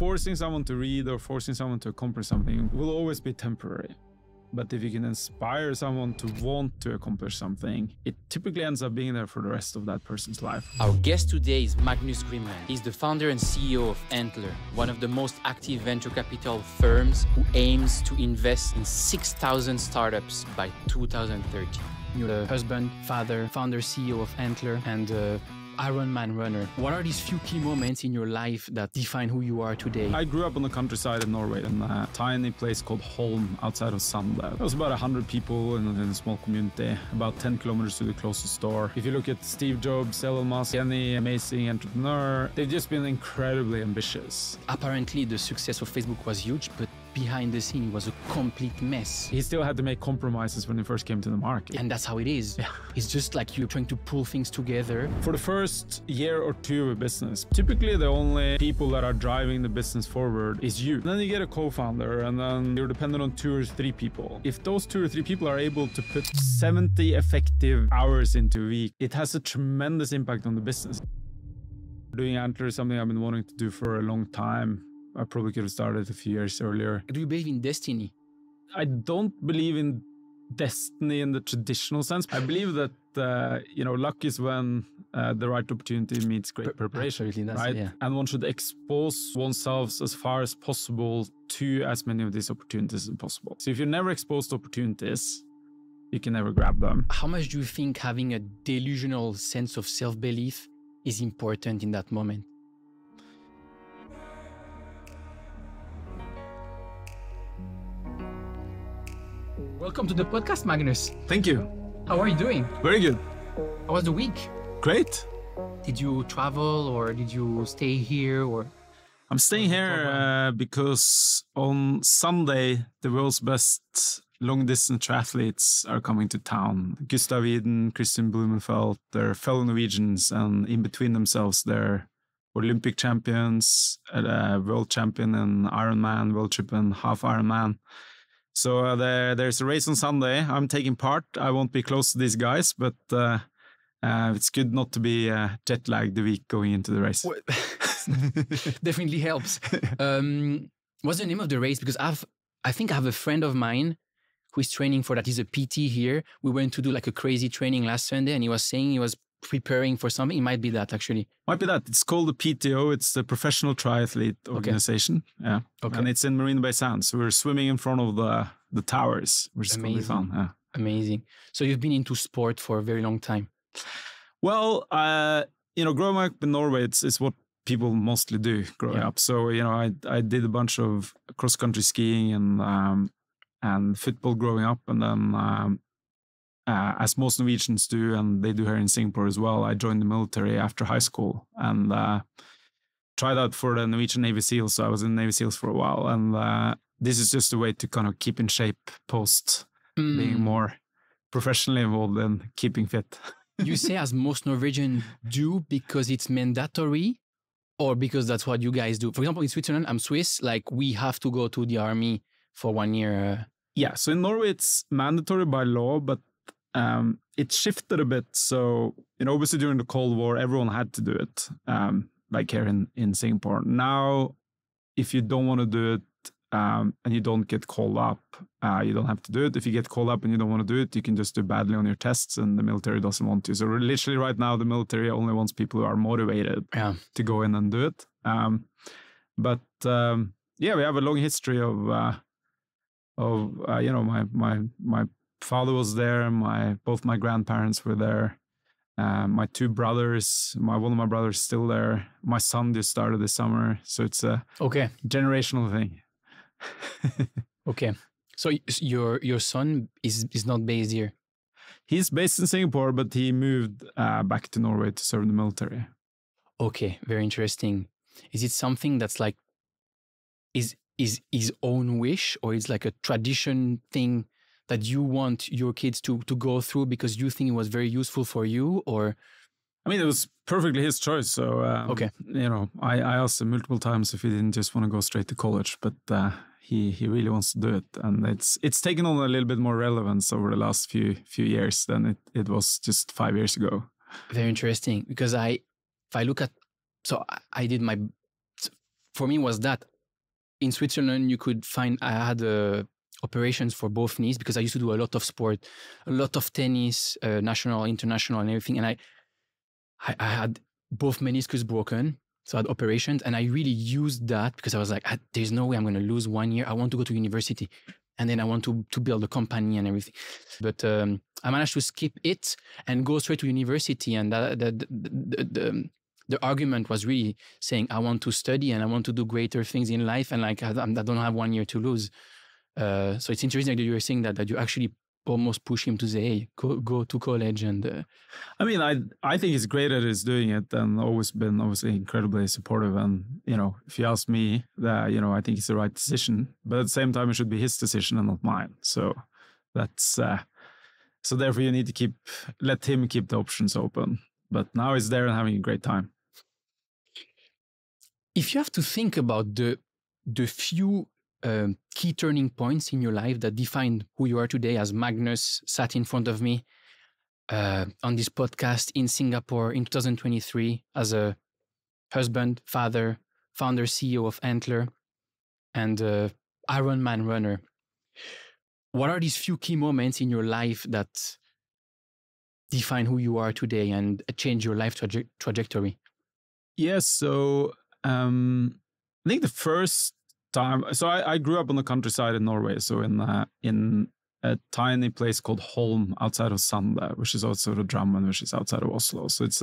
forcing someone to read or forcing someone to accomplish something will always be temporary. But if you can inspire someone to want to accomplish something, it typically ends up being there for the rest of that person's life. Our guest today is Magnus Grimeland. He's the founder and CEO of Antler, one of the most active venture capital firms who aims to invest in 6,000 startups by 2030. You're a husband, father, founder, CEO of Antler, and Ironman runner. What are these few key moments in your life that define who you are today? I grew up on the countryside in Norway in a tiny place called Holm outside of Sande. There was about 100 people in a small community, about 10 kilometers to the closest store. If you look at Steve Jobs, Elon Musk, any amazing entrepreneur, they've just been incredibly ambitious. Apparently, the success of Facebook was huge, but behind the scene it was a complete mess. He still had to make compromises when he first came to the market. And that's how it is. Yeah. It's just like you're trying to pull things together. For the first year or two of a business, typically the only people that are driving the business forward is you. Then you get a co-founder and then you're dependent on 2 or 3 people. If those 2 or 3 people are able to put 70 effective hours into a week, it has a tremendous impact on the business. Doing Antler is something I've been wanting to do for a long time. I probably could have started a few years earlier. Do you believe in destiny? I don't believe in destiny in the traditional sense. I believe that, luck is when the right opportunity meets great preparation, Absolutely, right? Yeah. And one should expose oneself as far as possible to as many of these opportunities as possible. So if you're never exposed to opportunities, you can never grab them. How much do you think having a delusional sense of self-belief is important in that moment? Welcome to the podcast, Magnus. Thank you. How are you doing? Very good. How was the week? Great. Did you travel or did you stay here? Or I'm staying here because on Sunday, the world's best long-distance triathletes are coming to town. Gustav Iden, Christian Blumenfeld, they're fellow Norwegians, and in between themselves, they're Olympic champions, world champion in Ironman, world champion half Ironman. So there's a race on Sunday. I'm taking part. I won't be close to these guys, but it's good not to be jet lagged the week going into the race. Definitely helps. What's the name of the race? Because I think I have a friend of mine who is training for that. He's a PT here. We went to do like a crazy training last Sunday, and he was saying he was preparing for something. It might be that actually. Might be that. It's called the PTO. It's the Professional Triathlete Organization. Okay. Yeah. Okay. And it's in Marina Bay Sands. So we're swimming in front of the towers, which is going to be fun. Yeah. Amazing. So you've been into sport for a very long time. Well, growing up in Norway, it's what people mostly do growing up. So, I did a bunch of cross-country skiing and football growing up. And then as most Norwegians do, and they do here in Singapore as well, I joined the military after high school and tried out for the Norwegian Navy SEALs. So I was in Navy SEALs for a while. And this is just a way to kind of keep in shape post being more professionally involved in keeping fit. You say as most Norwegians do because it's mandatory or because that's what you guys do? For example, in Switzerland, I'm Swiss, like we have to go to the army for 1 year. Yeah, so in Norway, it's mandatory by law, but it shifted a bit. So, obviously during the Cold War, everyone had to do it, like here in Singapore. Now, if you don't want to do it and you don't get called up, you don't have to do it. If you get called up and you don't want to do it, you can just do badly on your tests and the military doesn't want to. So literally right now, the military only wants people who are motivated to go in and do it. But we have a long history of my father was there. Both my grandparents were there. My 2 brothers, one of my brothers is still there. My son just started this summer, so it's a generational thing. Okay, so your son is not based here. He's based in Singapore, but he moved back to Norway to serve in the military. Okay, very interesting. Is it something that's like is his own wish, or is like a tradition thing that you want your kids to go through because you think it was very useful for you? Or I mean, it was perfectly his choice. So, I asked him multiple times if he didn't just want to go straight to college, but he really wants to do it. And it's taken on a little bit more relevance over the last few years than it was just 5 years ago. Very interesting, because if I look at, so I did my for me was that in Switzerland, you could find, I had operations for both knees because I used to do a lot of sport, a lot of tennis, national, international and everything. And I had both meniscus broken. So I had operations and I really used that because I was like, there's no way I'm going to lose 1 year. I want to go to university and then I want to build a company and everything. But I managed to skip it and go straight to university. And the argument was really saying, I want to study and I want to do greater things in life. And like, I don't have 1 year to lose. So it's interesting that you were saying that you actually almost push him to say, hey, go to college. And I mean, I think he's great at his doing it and always been obviously incredibly supportive. And, you know, if you ask me, that, you know, I think it's the right decision, but at the same time, it should be his decision and not mine. So that's, so therefore you need to let him keep the options open. But now he's there and having a great time. If you have to think about the few key turning points in your life that defined who you are today, as Magnus sat in front of me on this podcast in Singapore in 2023 as a husband, father, founder, CEO of Antler, and Ironman runner. What are these few key moments in your life that define who you are today and change your life trajectory? Yes, so I think the first time, so I grew up on the countryside in Norway, so in a tiny place called Holm outside of Sande, which is outside of Drammen, which is outside of Oslo. So it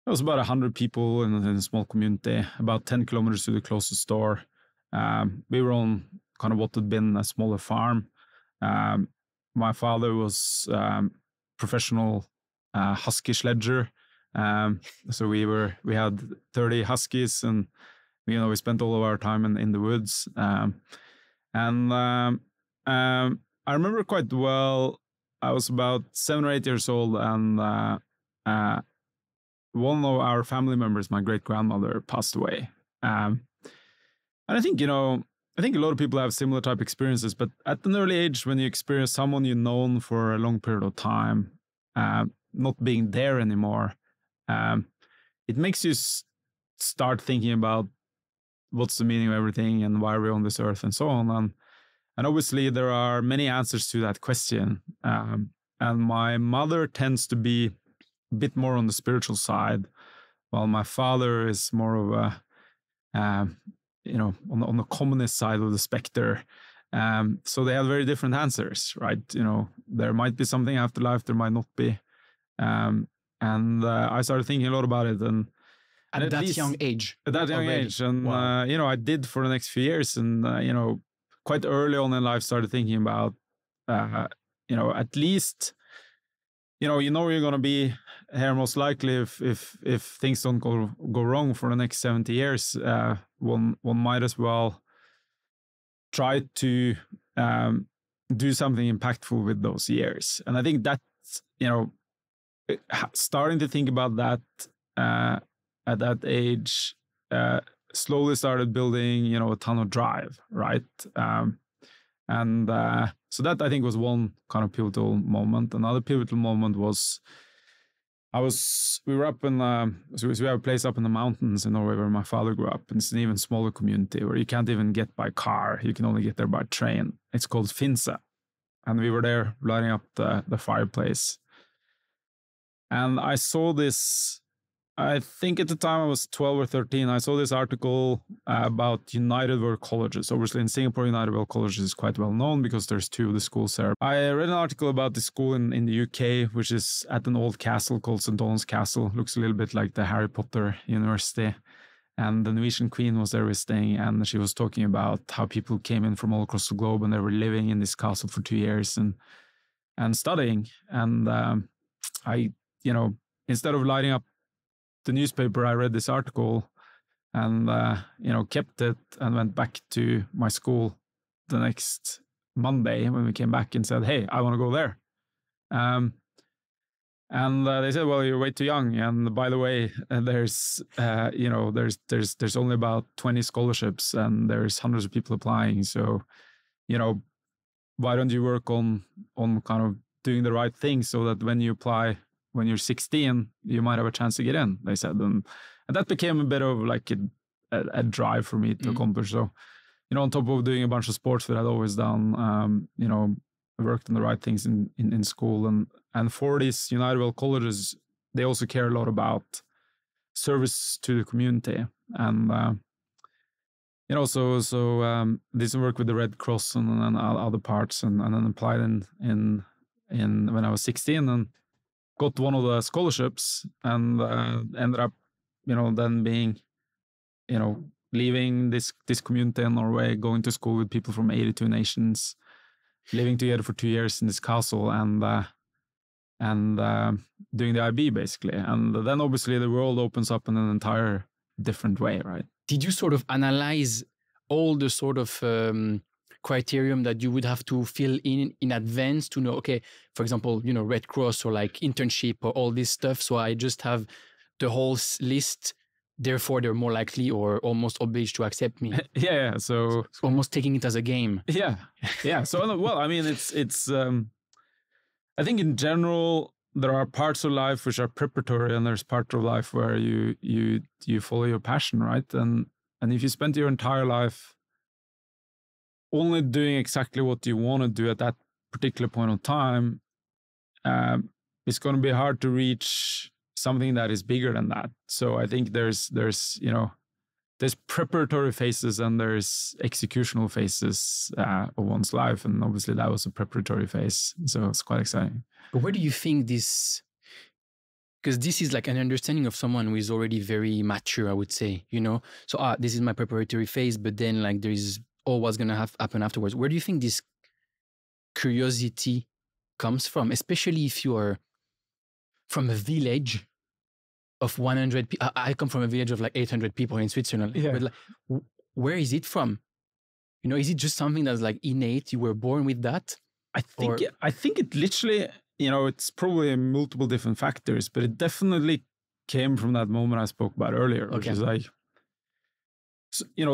was about 100 people in a small community, about 10 kilometers to the closest store. We were on kind of what had been a smaller farm. My father was professional husky sledger. So we had 30 huskies and, you know, we spent all of our time in the woods. I remember quite well, I was about 7 or 8 years old and one of our family members, my great-grandmother, passed away. And I think, you know, I think a lot of people have similar type experiences, but at an early age, when you experience someone you've known for a long period of time, not being there anymore, it makes you start thinking about what's the meaning of everything and why we're on this earth and so on. And obviously there are many answers to that question. And my mother tends to be a bit more on the spiritual side, while my father is more of a, you know, on the communist side of the specter. So they have very different answers, right? You know, there might be something after life, there might not be. And I started thinking a lot about it. And at that young age. At that young age. And, wow. You know, I did for the next few years. And, you know, quite early on in life, started thinking about, you know, at least, you know you're going to be here most likely if things don't go wrong for the next 70 years, one might as well try to do something impactful with those years. And I think that's, you know, starting to think about that at that age, slowly started building, you know, a ton of drive, right? So that I think was one kind of pivotal moment. Another pivotal moment was we were up in so we have a place up in the mountains in Norway where my father grew up, and it's an even smaller community where you can't even get by car, you can only get there by train. It's called Finse, and we were there lighting up the fireplace, and I saw this. I think at the time I was 12 or 13, I saw this article about United World Colleges. Obviously in Singapore, United World Colleges is quite well known because there's 2 of the schools there. I read an article about the school in the UK, which is at an old castle called St. Donald's Castle. Looks a little bit like the Harry Potter University. And the Norwegian Queen was there visiting, and she was talking about how people came in from all across the globe and they were living in this castle for 2 years and studying. And I, you know, instead of lighting up the newspaper, I read this article and, you know, kept it and went back to my school the next Monday when we came back and said, hey, I want to go there. And they said, well, you're way too young. And by the way, there's, you know, there's only about 20 scholarships and there's hundreds of people applying. So, you know, why don't you work on kind of doing the right thing so that when you apply, when you're 16, you might have a chance to get in, they said. And that became a bit of like a drive for me to accomplish. So, on top of doing a bunch of sports that I'd always done, I worked on the right things in school. And for these United World colleges, they also care a lot about service to the community. And, did some work with the Red Cross and other parts, and then applied in when I was 16 and got one of the scholarships, and ended up, then being, leaving this community in Norway, going to school with people from 82 nations, living together for 2 years in this castle, and doing the IB basically. And then obviously the world opens up in an entire different way, right? Did you sort of analyze all the sort of criterion that you would have to fill in advance to know, okay, for example, Red Cross or like internship or all this stuff, so I just have the whole list, therefore they're more likely or almost obliged to accept me? Yeah. So almost taking it as a game. Yeah. So, well, I mean, it's I think in general, there are parts of life which are preparatory, and there's part of life where you follow your passion, right? And if you spend your entire life only doing exactly what you want to do at that particular point of time, it's going to be hard to reach something that is bigger than that. So I think there's preparatory phases and there's executional phases of one's life, and obviously that was a preparatory phase, so it's quite exciting. But where do you think this, because this is like an understanding of someone who is already very mature, I would say, so this is my preparatory phase, but then like there is all what's going to happen afterwards. Where do you think this curiosity comes from, especially if you are from a village of 100 people? I come from a village of like 800 people in Switzerland. Yeah. But like, where is it from? Is it just something that's like innate? You were born with that? I think it literally, it's probably multiple different factors, but it definitely came from that moment I spoke about earlier, which is like,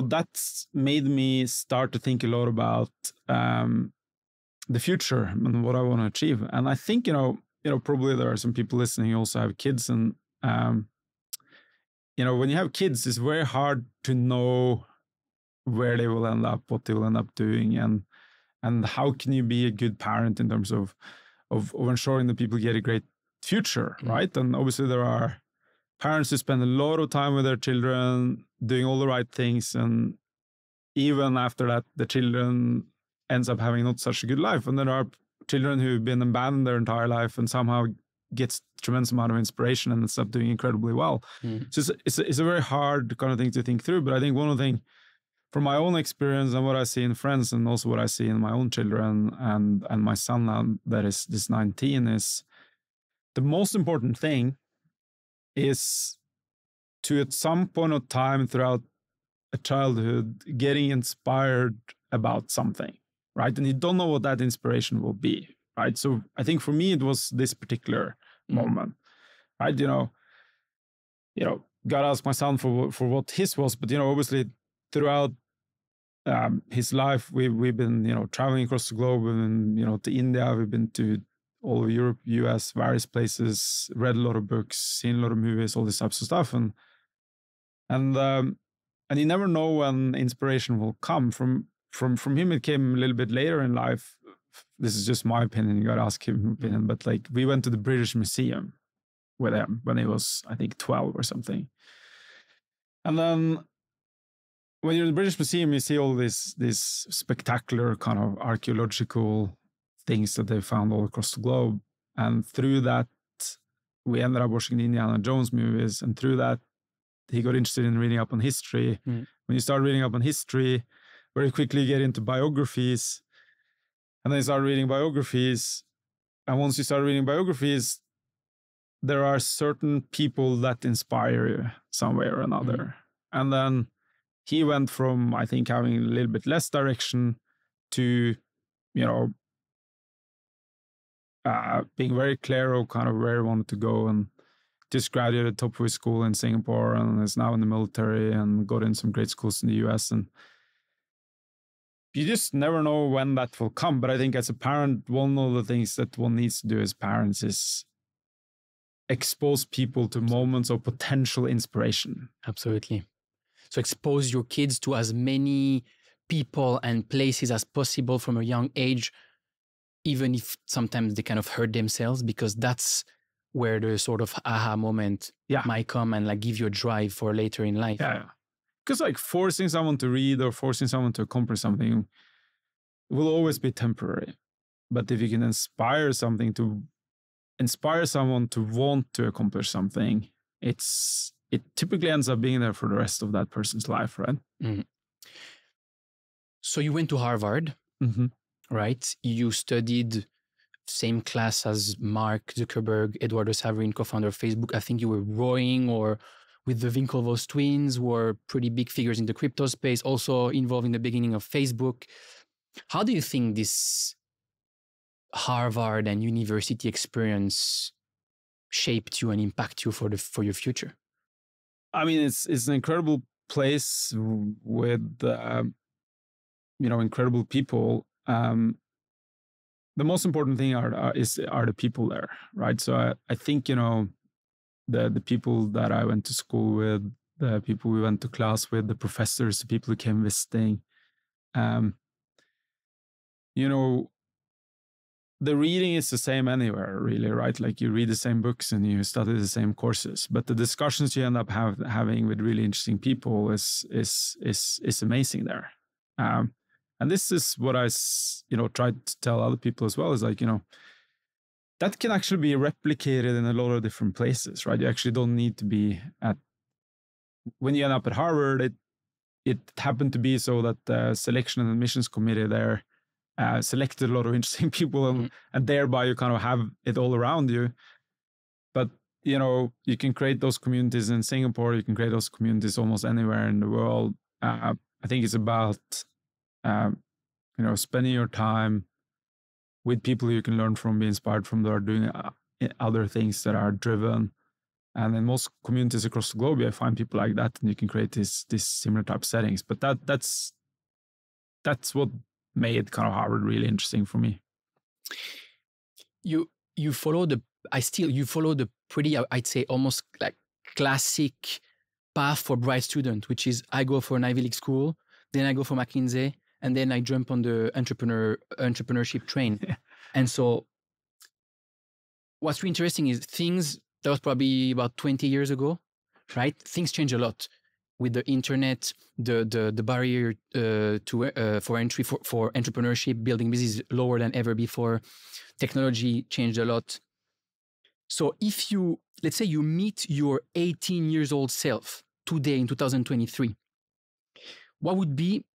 that's made me start to think a lot about the future and what I want to achieve. And I think, probably there are some people listening who also have kids, and when you have kids, it's very hard to know where they will end up, what they will end up doing, and how can you be a good parent in terms of ensuring that people get a great future, right? And obviously there are parents who spend a lot of time with their children, doing all the right things, and even after that, the children ends up having not such a good life. And there are children who've been abandoned their entire life and somehow gets tremendous amount of inspiration and ends up doing incredibly well. So it's a very hard kind of thing to think through. But I think one of the things from my own experience and what I see in friends, and also what I see in my own children and my son now that is this 19, is the most important thing is to, at some point of time throughout a childhood, getting inspired about something, right? And you don't know what that inspiration will be, right? So I think for me, it was this particular moment, right? Gotta ask my son for what his was, but obviously throughout his life, we've been traveling across the globe, and to India, we've been to all over Europe, US, various places, read a lot of books, seen a lot of movies, all this types of stuff, and you never know when inspiration will come. From him, it came a little bit later in life. This is just my opinion. You got to ask him opinion. But like, we went to the British Museum with him when he was, I think, 12 or something. And then when you're in the British Museum, you see all these spectacular kind of archaeological things that they found all across the globe. And through that, we ended up watching the Indiana Jones movies. And through that, he got interested in reading up on history. When you start reading up on history, very quickly you get into biographies. And then you start reading biographies. And once you start reading biographies, there are certain people that inspire you some way or another. And then he went from, I think, having a little bit less direction to, being very clear of kind of where he wanted to go, and just graduated top of his school in Singapore and is now in the military and got in some great schools in the US. And you just never know when that will come. But I think as a parent, one of the things that one needs to do as parents is expose people to moments of potential inspiration. Absolutely. So expose your kids to as many people and places as possible from a young age, even if sometimes they kind of hurt themselves, because that's where the sort of aha moment might come and like give you a drive for later in life. Yeah. Because like forcing someone to read or forcing someone to accomplish something will always be temporary. But if you can inspire someone to want to accomplish something, it typically ends up being there for the rest of that person's life, right? Mm. So you went to Harvard, right? You studied same class as Mark Zuckerberg, Eduardo, Saverin, co-founder of Facebook. I think you were rowing or with the Winklevoss twins, who were pretty big figures in the crypto space, also involved in the beginning of Facebook. How do you think this Harvard and university experience shaped you and impacted you for your future? I mean, it's an incredible place with incredible people. The most important thing are the people there, right? So I think the people that I went to school with, the people we went to class with, the professors, the people who came visiting, the reading is the same anywhere, really, right? Like you read the same books and you study the same courses, but the discussions you end up having with really interesting people is amazing there. And this is what I tried to tell other people as well, is like, that can actually be replicated in a lot of different places, right? You actually don't need to be when you end up at Harvard, it happened to be so that the selection and admissions committee there selected a lot of interesting people, and thereby you kind of have it all around you. But, you can create those communities in Singapore, you can create those communities almost anywhere in the world. I think it's about, spending your time with people you can learn from, be inspired from, that are doing other things that are driven. And in most communities across the globe, you find people like that, and you can create this similar type of settings. But that's what made kind of Harvard really interesting for me. You follow the pretty, I'd say, almost like classic path for bright student, which is I go for an Ivy League school, then I go for McKinsey, and then I jump on the entrepreneurship train. Yeah. And so what's really interesting is that was probably about 20 years ago, right? Things change a lot with the internet. The barrier for entry for entrepreneurship, building business is lower than ever before. Technology changed a lot. So if let's say you meet your 18 years old self today in 2023, what would be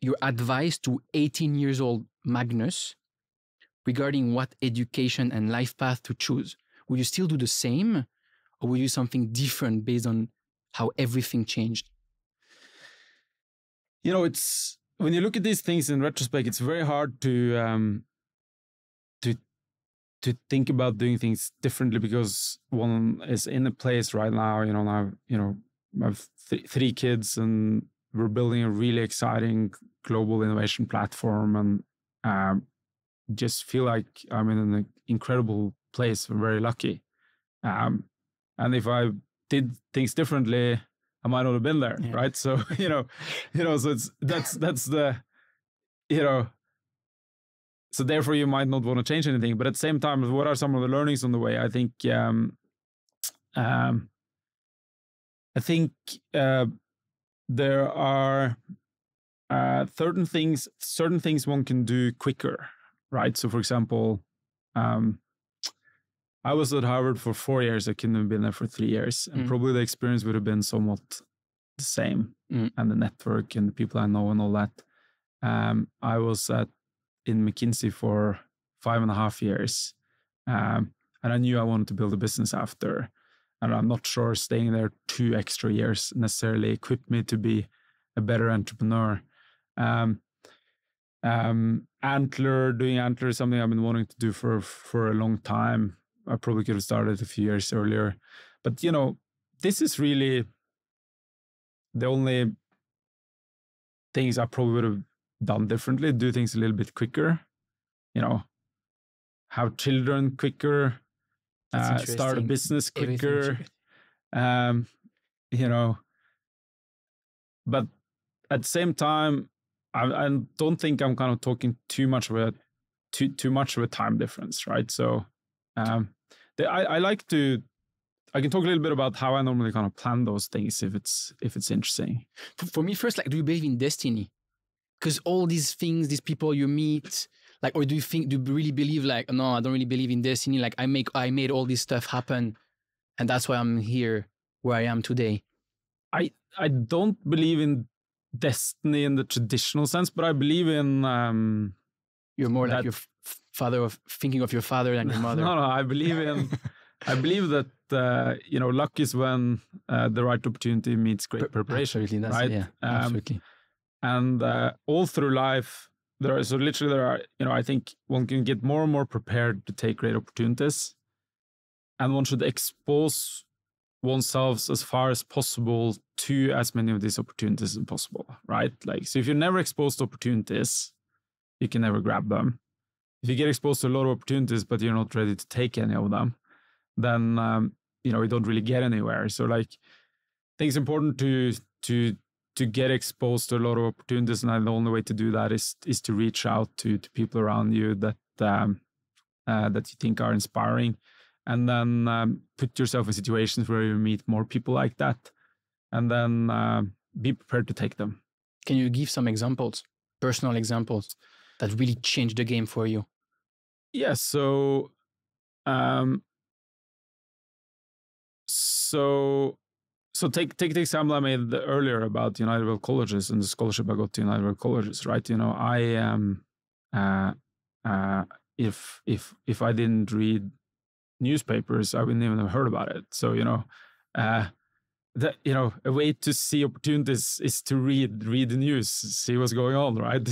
your advice to 18 years old Magnus regarding what education and life path to choose? Would you still do the same, or would you do something different based on how everything changed? It's when you look at these things in retrospect, it's very hard to think about doing things differently, because one is in a place right now. I have three kids, and we're building a really exciting global innovation platform, and just feel like I'm in an incredible place. We're very lucky. And if I did things differently, I might not have been there, right? So, so that's the, so therefore you might not want to change anything. But at the same time, what are some of the learnings on the way? I think, there are certain things one can do quicker, right? So, for example, I was at Harvard for 4 years. I couldn't have been there for 3 years. And probably the experience would have been somewhat the same. And the network and the people I know and all that. I was in McKinsey for 5.5 years. And I knew I wanted to build a business after. And I'm not sure staying there 2 extra years necessarily equipped me to be a better entrepreneur. Doing Antler is something I've been wanting to do for a long time. I probably could have started a few years earlier. But, this is really the only things I probably would have done differently. Do things a little bit quicker, have children quicker, start a business quicker, But at the same time, I don't think I'm kind of talking too much of a time difference, right? So I like to. I can talk a little bit about how I normally kind of plan those things if it's interesting. For me, first, like, do you believe in destiny? Because all these things, these people you meet, like, or do you really believe, like, no, I don't really believe in destiny. Like, I made all this stuff happen, and that's why I'm here where I am today. I don't believe in destiny in the traditional sense, but I believe in. You're more like your father, of thinking of your father than your mother. No, I believe in. I believe that luck is when the right opportunity meets great preparation. Absolutely, right? Yeah, absolutely. And all through life, there are. I think one can get more and more prepared to take great opportunities, and one should expose oneself as far as possible to as many of these opportunities as possible. Right? Like, so if you're never exposed to opportunities, you can never grab them. If you get exposed to a lot of opportunities, but you're not ready to take any of them, then you don't really get anywhere. So, like, I think it's important to get exposed to a lot of opportunities, and the only way to do that is to reach out to people around you that you think are inspiring, and then put yourself in situations where you meet more people like that, and then be prepared to take them. Can you give some examples, personal examples, that really changed the game for you? Yeah. So take the example I made earlier about United World Colleges and the scholarship I got to United World Colleges, right? I am if I didn't read newspapers, I wouldn't even have heard about it. So a way to see opportunities is to read the news, see what's going on, right?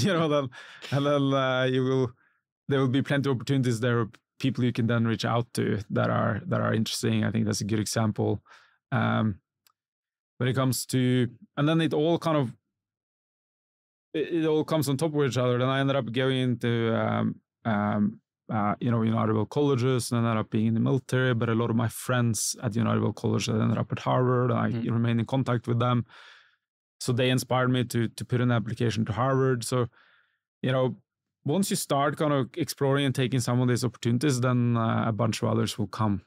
There will be plenty of opportunities there. People you can then reach out to that are interesting. I think that's a good example. When it comes to, and then it all comes on top of each other. Then I ended up going into United World Colleges, and ended up being in the military. But a lot of my friends at United World College ended up at Harvard, and I remain in contact with them. So they inspired me to put in an application to Harvard. So, once you start kind of exploring and taking some of these opportunities, then a bunch of others will come.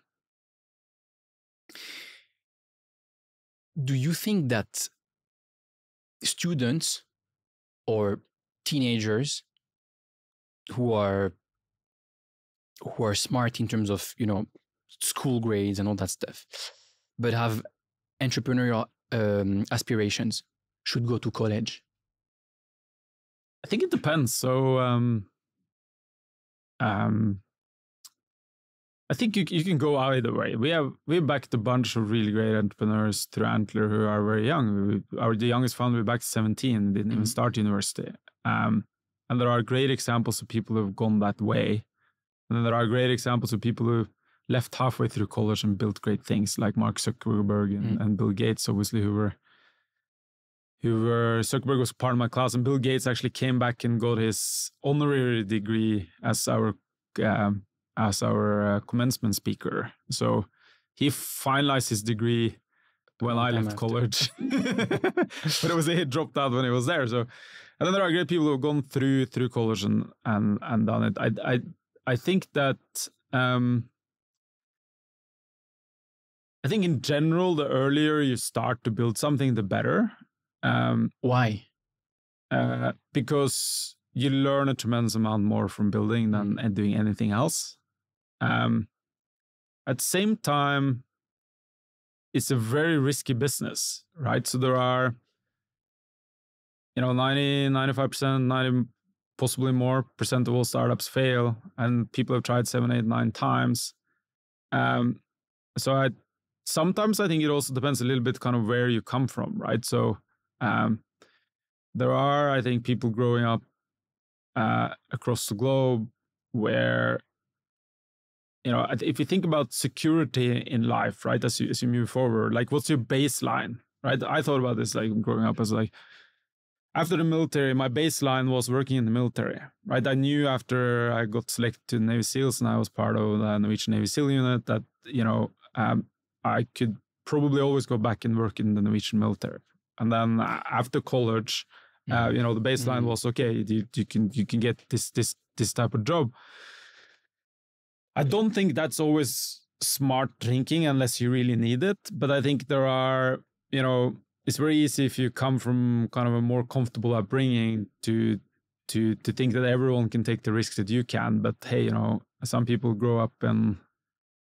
Do you think that students or teenagers who are smart in terms of, school grades and all that stuff, but have entrepreneurial aspirations, should go to college? I think it depends. So I think you can go either way. We backed a bunch of really great entrepreneurs through Antler who are very young. The youngest founder we backed 17, didn't even start university. And there are great examples of people who have gone that way. And then there are great examples of people who left halfway through college and built great things, like Mark Zuckerberg and Bill Gates, obviously, who were Zuckerberg was part of my class, and Bill Gates actually came back and got his honorary degree as our commencement speaker. So he finalized his degree when I left college, but he dropped out when he was there. So, and then there are great people who have gone through college and done it. I think that I think in general, the earlier you start to build something, the better. Why? Because you learn a tremendous amount more from building than doing anything else. At the same time, it's a very risky business, right? So there are, 90, 95%, 90, possibly more % of all startups fail, and people have tried 7, 8, 9 times. So sometimes I think it also depends a little bit kind of where you come from, right? So there are, I think, people growing up across the globe where, if you think about security in life, right, as you move forward, like, what's your baseline, right? I thought about this, like, growing up as like, after the military, my baseline was working in the military, right? I knew after I got selected to Navy SEALs and I was part of the Norwegian Navy SEAL unit that, I could probably always go back and work in the Norwegian military. And then after college, you know, the baseline was, okay, you can get this type of job. I don't think that's always smart thinking unless you really need it. But I think there are, you know, it's very easy if you come from kind of a more comfortable upbringing to think that everyone can take the risks that you can. But hey, you know, some people grow up in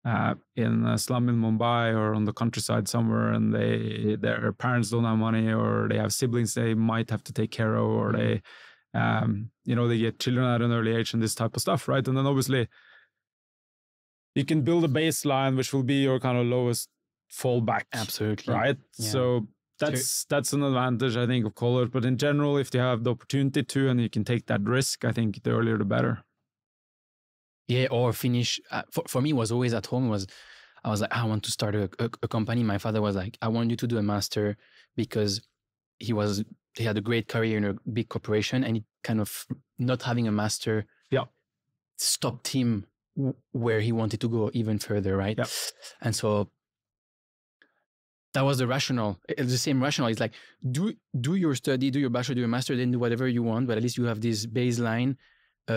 a slum in Mumbai or on the countryside somewhere, and their parents don't have money, or they have siblings they might have to take care of, or they, you know, they get children at an early age and this type of stuff, right? And then obviously you can build a baseline which will be your kind of lowest fallback. Absolutely. Right? Yeah. So that's an advantage, I think, of college. But in general, if you have the opportunity to and you can take that risk, I think the earlier the better. Yeah, or finish. For me, it was always at home. I was like, I want to start a company. My father was like, I want you to do a master, because he had a great career in a big corporation, and he kind of not having a master stopped him where he wanted to go even further, right? Yeah. And so that was the rationale. It's the same rationale. It's like, do your study, do your bachelor, do your master, then do whatever you want, but at least you have this baseline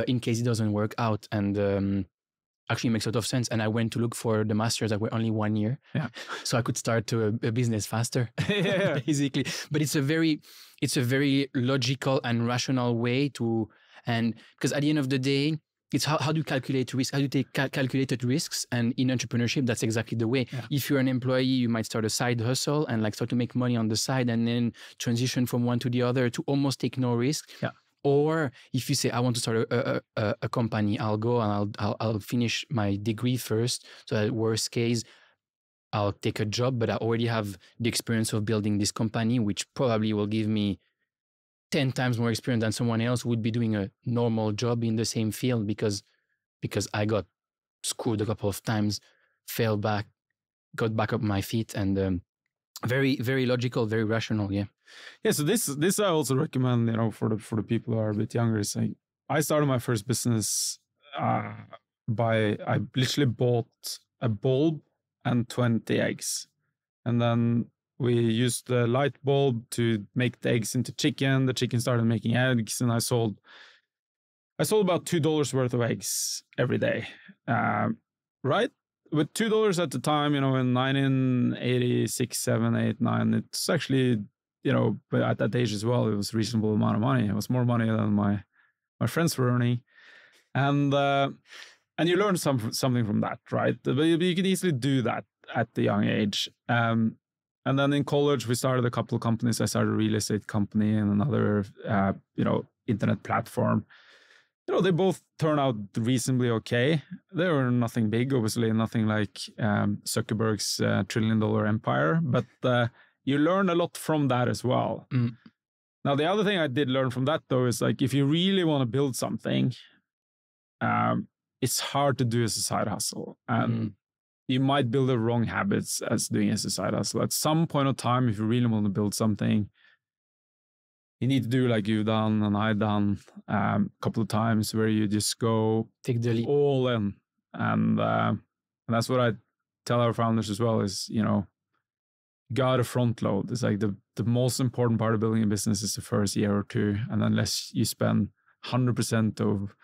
in case it doesn't work out. And actually makes a lot of sense. And I went to look for the masters that were only 1 year. Yeah. So I could start a business faster, basically. But it's a very logical and rational way to, and because at the end of the day, it's how do you calculate risk? How do you take calculated risks? And in entrepreneurship, that's exactly the way. Yeah. If you're an employee, you might start a side hustle and like start to make money on the side, and then transition from one to the other to almost take no risk. Yeah. Or if you say, I want to start a company, I'll go and I'll finish my degree first. So that worst case, I'll take a job, but I already have the experience of building this company, which probably will give me 10 times more experience than someone else would be doing a normal job in the same field, because I got screwed a couple of times, failed back, got back up my feet, and very, very logical, very rational. Yeah. Yeah. So this I also recommend, you know, for the people who are a bit younger. Is like, I started my first business I literally bought a bulb and 20 eggs, and then we used the light bulb to make the eggs into chicken. The chicken started making eggs, and I sold about $2 worth of eggs every day. Right? With $2 at the time, you know, in 1986, 7, 8, 9, it's actually, you know, but at that age as well, it was a reasonable amount of money. It was more money than my friends were earning. And you learn something from that, right? But you can easily do that at the young age. And then in college, we started a couple of companies. I started a real estate company and another, you know, internet platform. You know, they both turned out reasonably okay. They were nothing big, obviously, nothing like Zuckerberg's $1 trillion empire. But you learn a lot from that as well. Mm. Now, the other thing I did learn from that, though, is like, if you really want to build something, it's hard to do as a side hustle. And you might build the wrong habits as doing as a side hustle. At some point of time, if you really want to build something, you need to do like you've done and I've done a couple of times, where you just go take the leap all in. And that's what I tell our founders as well, is, you know, gotta front load. It's like the most important part of building a business is the first year or two. And unless you spend 100% of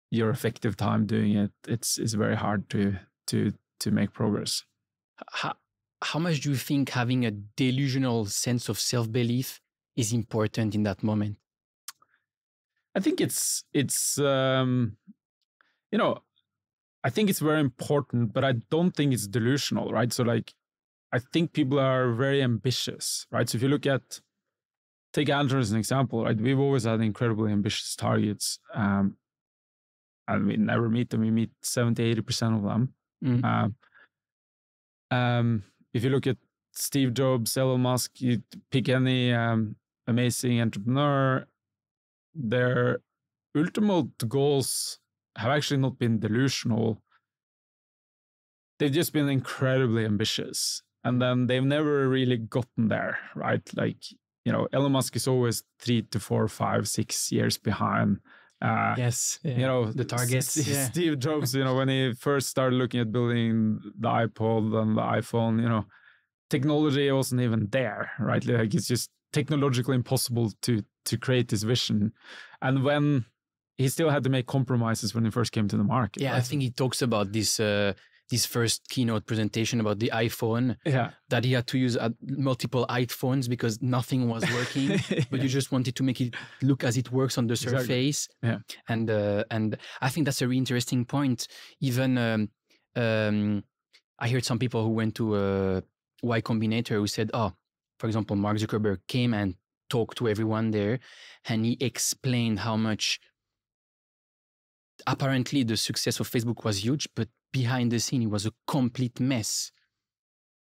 your effective time doing it, it's very hard to make progress. How much do you think having a delusional sense of self-belief is important in that moment? I think it's you know, I think it's very important, but I don't think it's delusional, right? So like, I think people are very ambitious, right? So if you look at, take Antler as an example, right? We've always had incredibly ambitious targets. And we never meet them. We meet 70-80% of them. If you look at Steve Jobs, Elon Musk, you pick any amazing entrepreneur, their ultimate goals have actually not been delusional. They've just been incredibly ambitious. And then they've never really gotten there, right? Like, you know, Elon Musk is always 3 to 4, 5, 6 years behind. Yes, yeah. You know, the targets. Steve Jobs, you know, when he first started looking at building the iPod and the iPhone, you know, technology wasn't even there, right? Like it's just technologically impossible to create this vision. And when he still had to make compromises when he first came to the market. Yeah, right? I think he talks about this first keynote presentation about the iPhone, that he had to use multiple iPhones because nothing was working, but you just wanted to make it look as it works on the surface. Yeah. And I think that's a really interesting point. Even I heard some people who went to Y Combinator who said, for example, Mark Zuckerberg came and talked to everyone there, and he explained how much apparently the success of Facebook was huge, but behind the scene, it was a complete mess.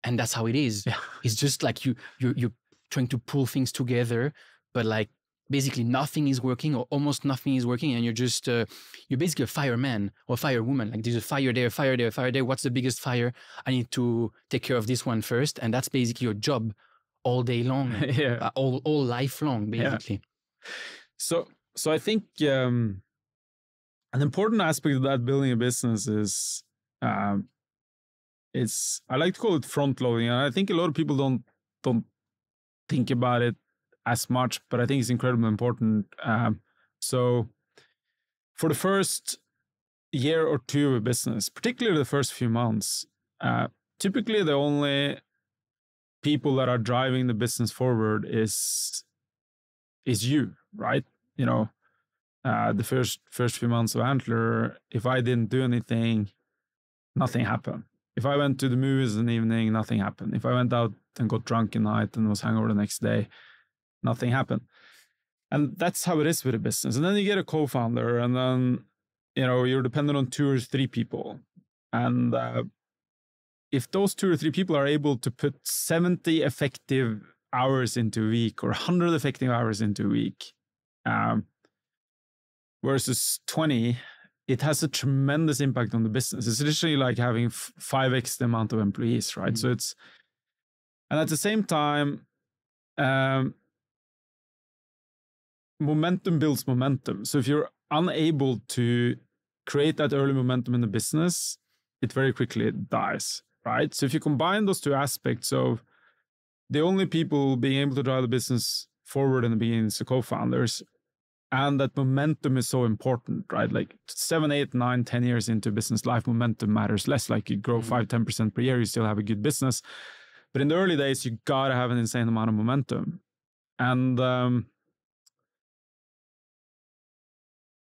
And that's how it is. Yeah. It's just like you're trying to pull things together, but like basically nothing is working or almost nothing is working. And you're just, you're basically a fireman or firewoman. Like there's a fire there, fire there, fire there. What's the biggest fire? I need to take care of this one first. And that's basically your job all day long, all life long, basically. Yeah. So I think an important aspect of that building a business is, I like to call it front loading. And I think a lot of people don't think about it as much, but I think it's incredibly important. So for the first year or two of a business, particularly the first few months, typically the only people that are driving the business forward is you, right? You know, the first few months of Antler, if I didn't do anything, nothing happened. If I went to the movies in the evening, nothing happened. If I went out and got drunk at night and was hungover the next day, nothing happened. And that's how it is with a business. And then you get a co-founder, and then, you know, you're dependent on 2 or 3 people. And if those 2 or 3 people are able to put 70 effective hours into a week or 100 effective hours into a week, versus 20, it has a tremendous impact on the business. It's literally like having 5x the amount of employees, right? So it's, and at the same time, momentum builds momentum. So if you're unable to create that early momentum in the business, it very quickly dies, right? So if you combine those 2 aspects of the only people being able to drive the business forward in the beginning is the co-founders, and that momentum is so important, right? Like 7, 8, 9, 10 years into business life, momentum matters less. Like you grow 5-10% per year, you still have a good business. But in the early days, you gotta have an insane amount of momentum. And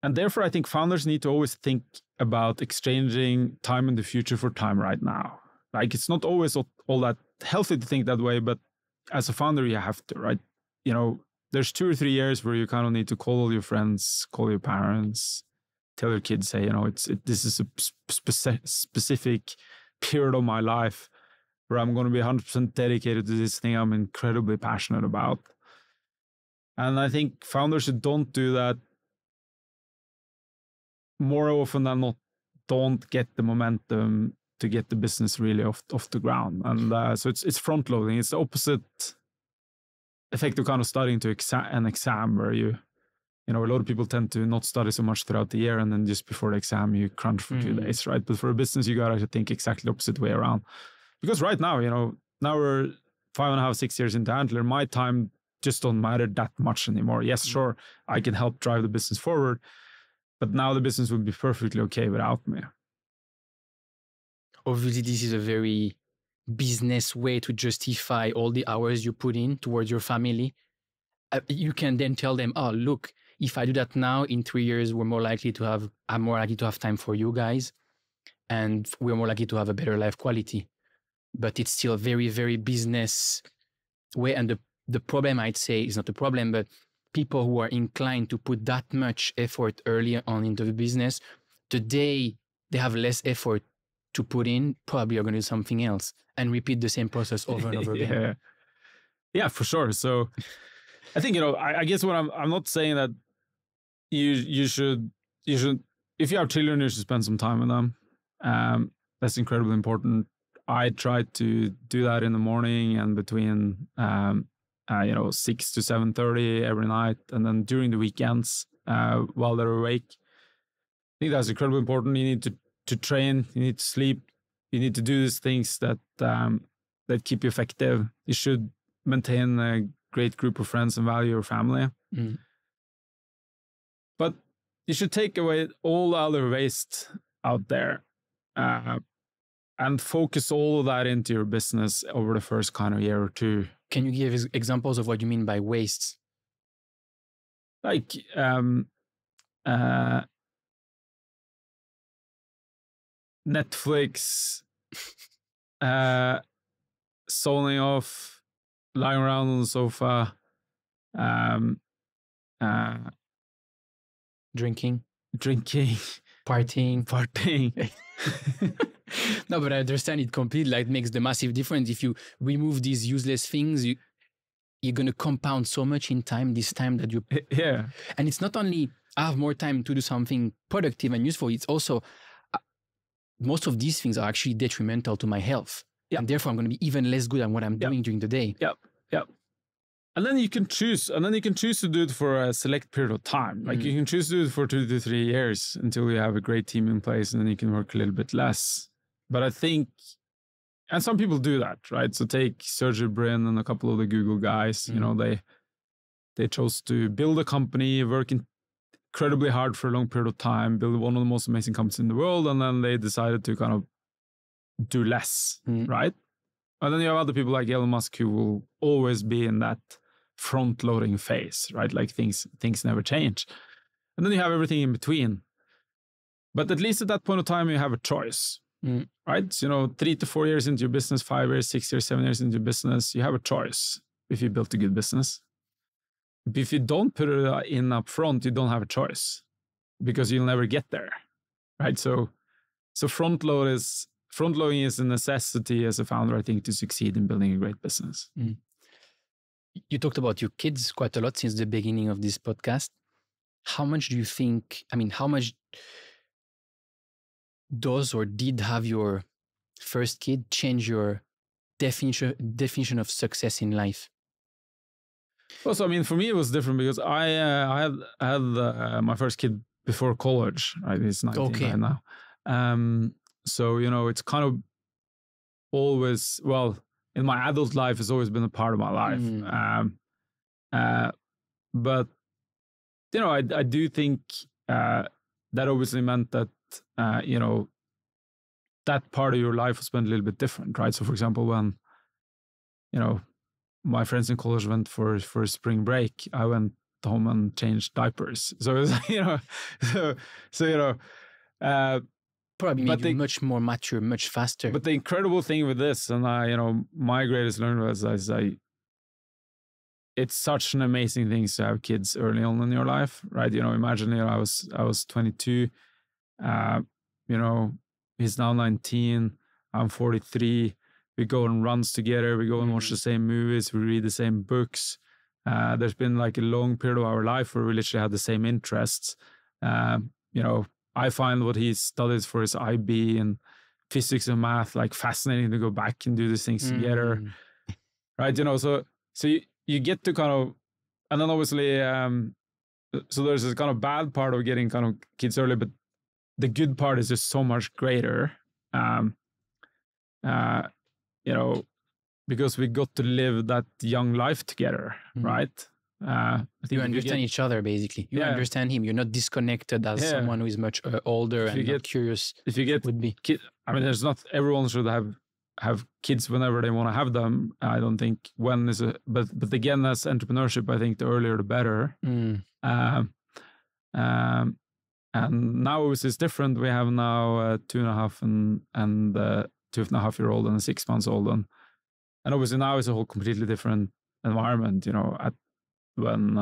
therefore, I think founders need to always think about exchanging time in the future for time right now. Like it's not always all that healthy to think that way, but as a founder, you have to, right? You know, there's 2 or 3 years where you kind of need to call all your friends, call your parents, tell your kids, say, you know, this is a specific period of my life where I'm going to be 100% dedicated to this thing I'm incredibly passionate about. And I think founders who don't do that more often than not don't get the momentum to get the business really off the ground. And so it's front loading. It's the opposite effect of kind of studying to an exam where you know, a lot of people tend to not study so much throughout the year, and then just before the exam, you crunch for 2 days, right? But for a business, you got to think exactly the opposite way around. Because right now, you know, now we're 5.5, 6 years into Antler, my time just don't matter that much anymore. Yes, sure, I can help drive the business forward, but now the business would be perfectly okay without me. Obviously, this is a very business way to justify all the hours you put in towards your family. You can then tell them, oh, look, if I do that now, in 3 years, I'm more likely to have time for you guys, and we're more likely to have a better life quality. But it's still a very, very business way. And the problem, I'd say, is not a problem, but people who are inclined to put that much effort early on into the business, the day they have less effort to put in, probably are going to do something else and repeat the same process over and over again. Yeah, for sure. So I think, you know, I guess what I'm not saying that you should, if you have children, you should spend some time with them. That's incredibly important. I try to do that in the morning and between, 6 to 7:30 every night. And then during the weekends, while they're awake. I think that's incredibly important. You need to train, you need to sleep, you need to do these things that that keep you effective. You should maintain a great group of friends and value your family. But you should take away all the other waste out there and focus all of that into your business over the first kind of year or two. Can you give examples of what you mean by waste? Like Netflix, zoning off, lying around on the sofa, drinking, partying. No, but I understand it completely. Like, it makes the massive difference. If you remove these useless things, you're going to compound so much in time, this time that you... Yeah. And it's not only I have more time to do something productive and useful, it's also most of these things are actually detrimental to my health. Yep. And therefore I'm going to be even less good at what I'm doing during the day. Yep. And then you can choose, to do it for a select period of time. Like you can choose to do it for 2 to 3 years until you have a great team in place, and then you can work a little bit less. But I think, and some people do that, right? So take Sergey Brin and a couple of the Google guys, you know, they chose to build a company, work incredibly hard for a long period of time, build one of the most amazing companies in the world, and then they decided to kind of do less, right? And then you have other people like Elon Musk who will always be in that front-loading phase, right? Like things never change. And then you have everything in between. But at least at that point of time, you have a choice, right? So, you know, 3 to 4 years into your business, 5 years, 6 years, 7 years into your business, you have a choice if you built a good business. But if you don't put it in up front, you don't have a choice because you'll never get there, right? So front-loading is a necessity as a founder, I think, to succeed in building a great business. You talked about your kids quite a lot since the beginning of this podcast. How much do you think, how much does or did have your first kid change your definition of success in life? Well, so, for me, it was different because I had my first kid before college, right? He's 19 right now. So, you know, it's kind of always, well, in my adult life, it's always been a part of my life. But, you know, I do think that obviously meant that, you know, that part of your life was spent a little bit different, right? So, for example, when, you know, my friends in college went for spring break, I went home and changed diapers. So, it was, you know, so you know, probably made you much more mature, much faster. But the incredible thing with this, and you know, my greatest learning was it's such an amazing thing to have kids early on in your life, right? You know, imagine, you know, I was 22, you know, he's now 19, I'm 43. We go on runs together, we go and watch the same movies, we read the same books. There's been like a long period of our life where we literally had the same interests. You know, I find what he studies for his IB and physics and math like fascinating to go back and do these things together, right? You know, so you get to kind of, and then obviously, so there's this kind of bad part of getting kind of kids early, but the good part is just so much greater, you know, because we got to live that young life together, right? I think you understand each other, basically. You understand him. You're not disconnected as someone who is much older and not curious. If you get would be. there's not everyone should have kids whenever they want to have them. I don't think when is a, but again, that's entrepreneurship. I think the earlier the better. And now it's different. We have now a 2.5 and 2.5-year-old and a 6 months old, and obviously now it's a whole completely different environment. You know, when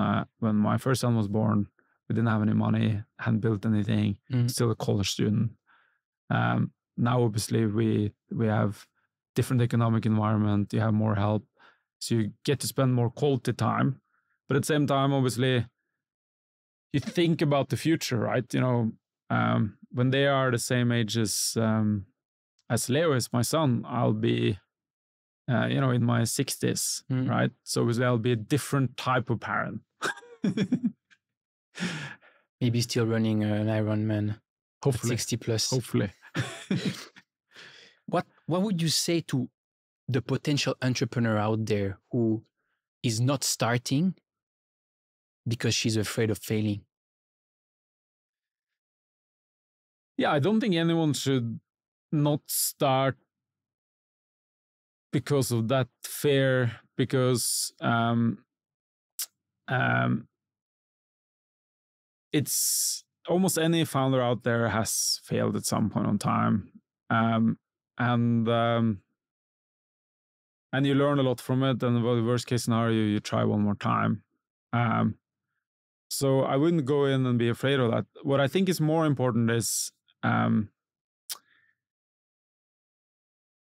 my first son was born, we didn't have any money, hadn't built anything, still a college student. Now obviously we have different economic environment. You have more help, so you get to spend more quality time. But at the same time, obviously, you think about the future, right? You know, when they are the same age as Leo is, my son, I'll be, you know, in my 60s, right? So obviously I'll be a different type of parent. Maybe still running an Ironman. Hopefully. 60 plus. Hopefully. What would you say to the potential entrepreneur out there who is not starting because she's afraid of failing? Yeah, I don't think anyone should not start because of that fear, because it's almost any founder out there has failed at some point in time. And you learn a lot from it. And well, the worst case scenario, you try one more time. So I wouldn't go in and be afraid of that. What I think is more important is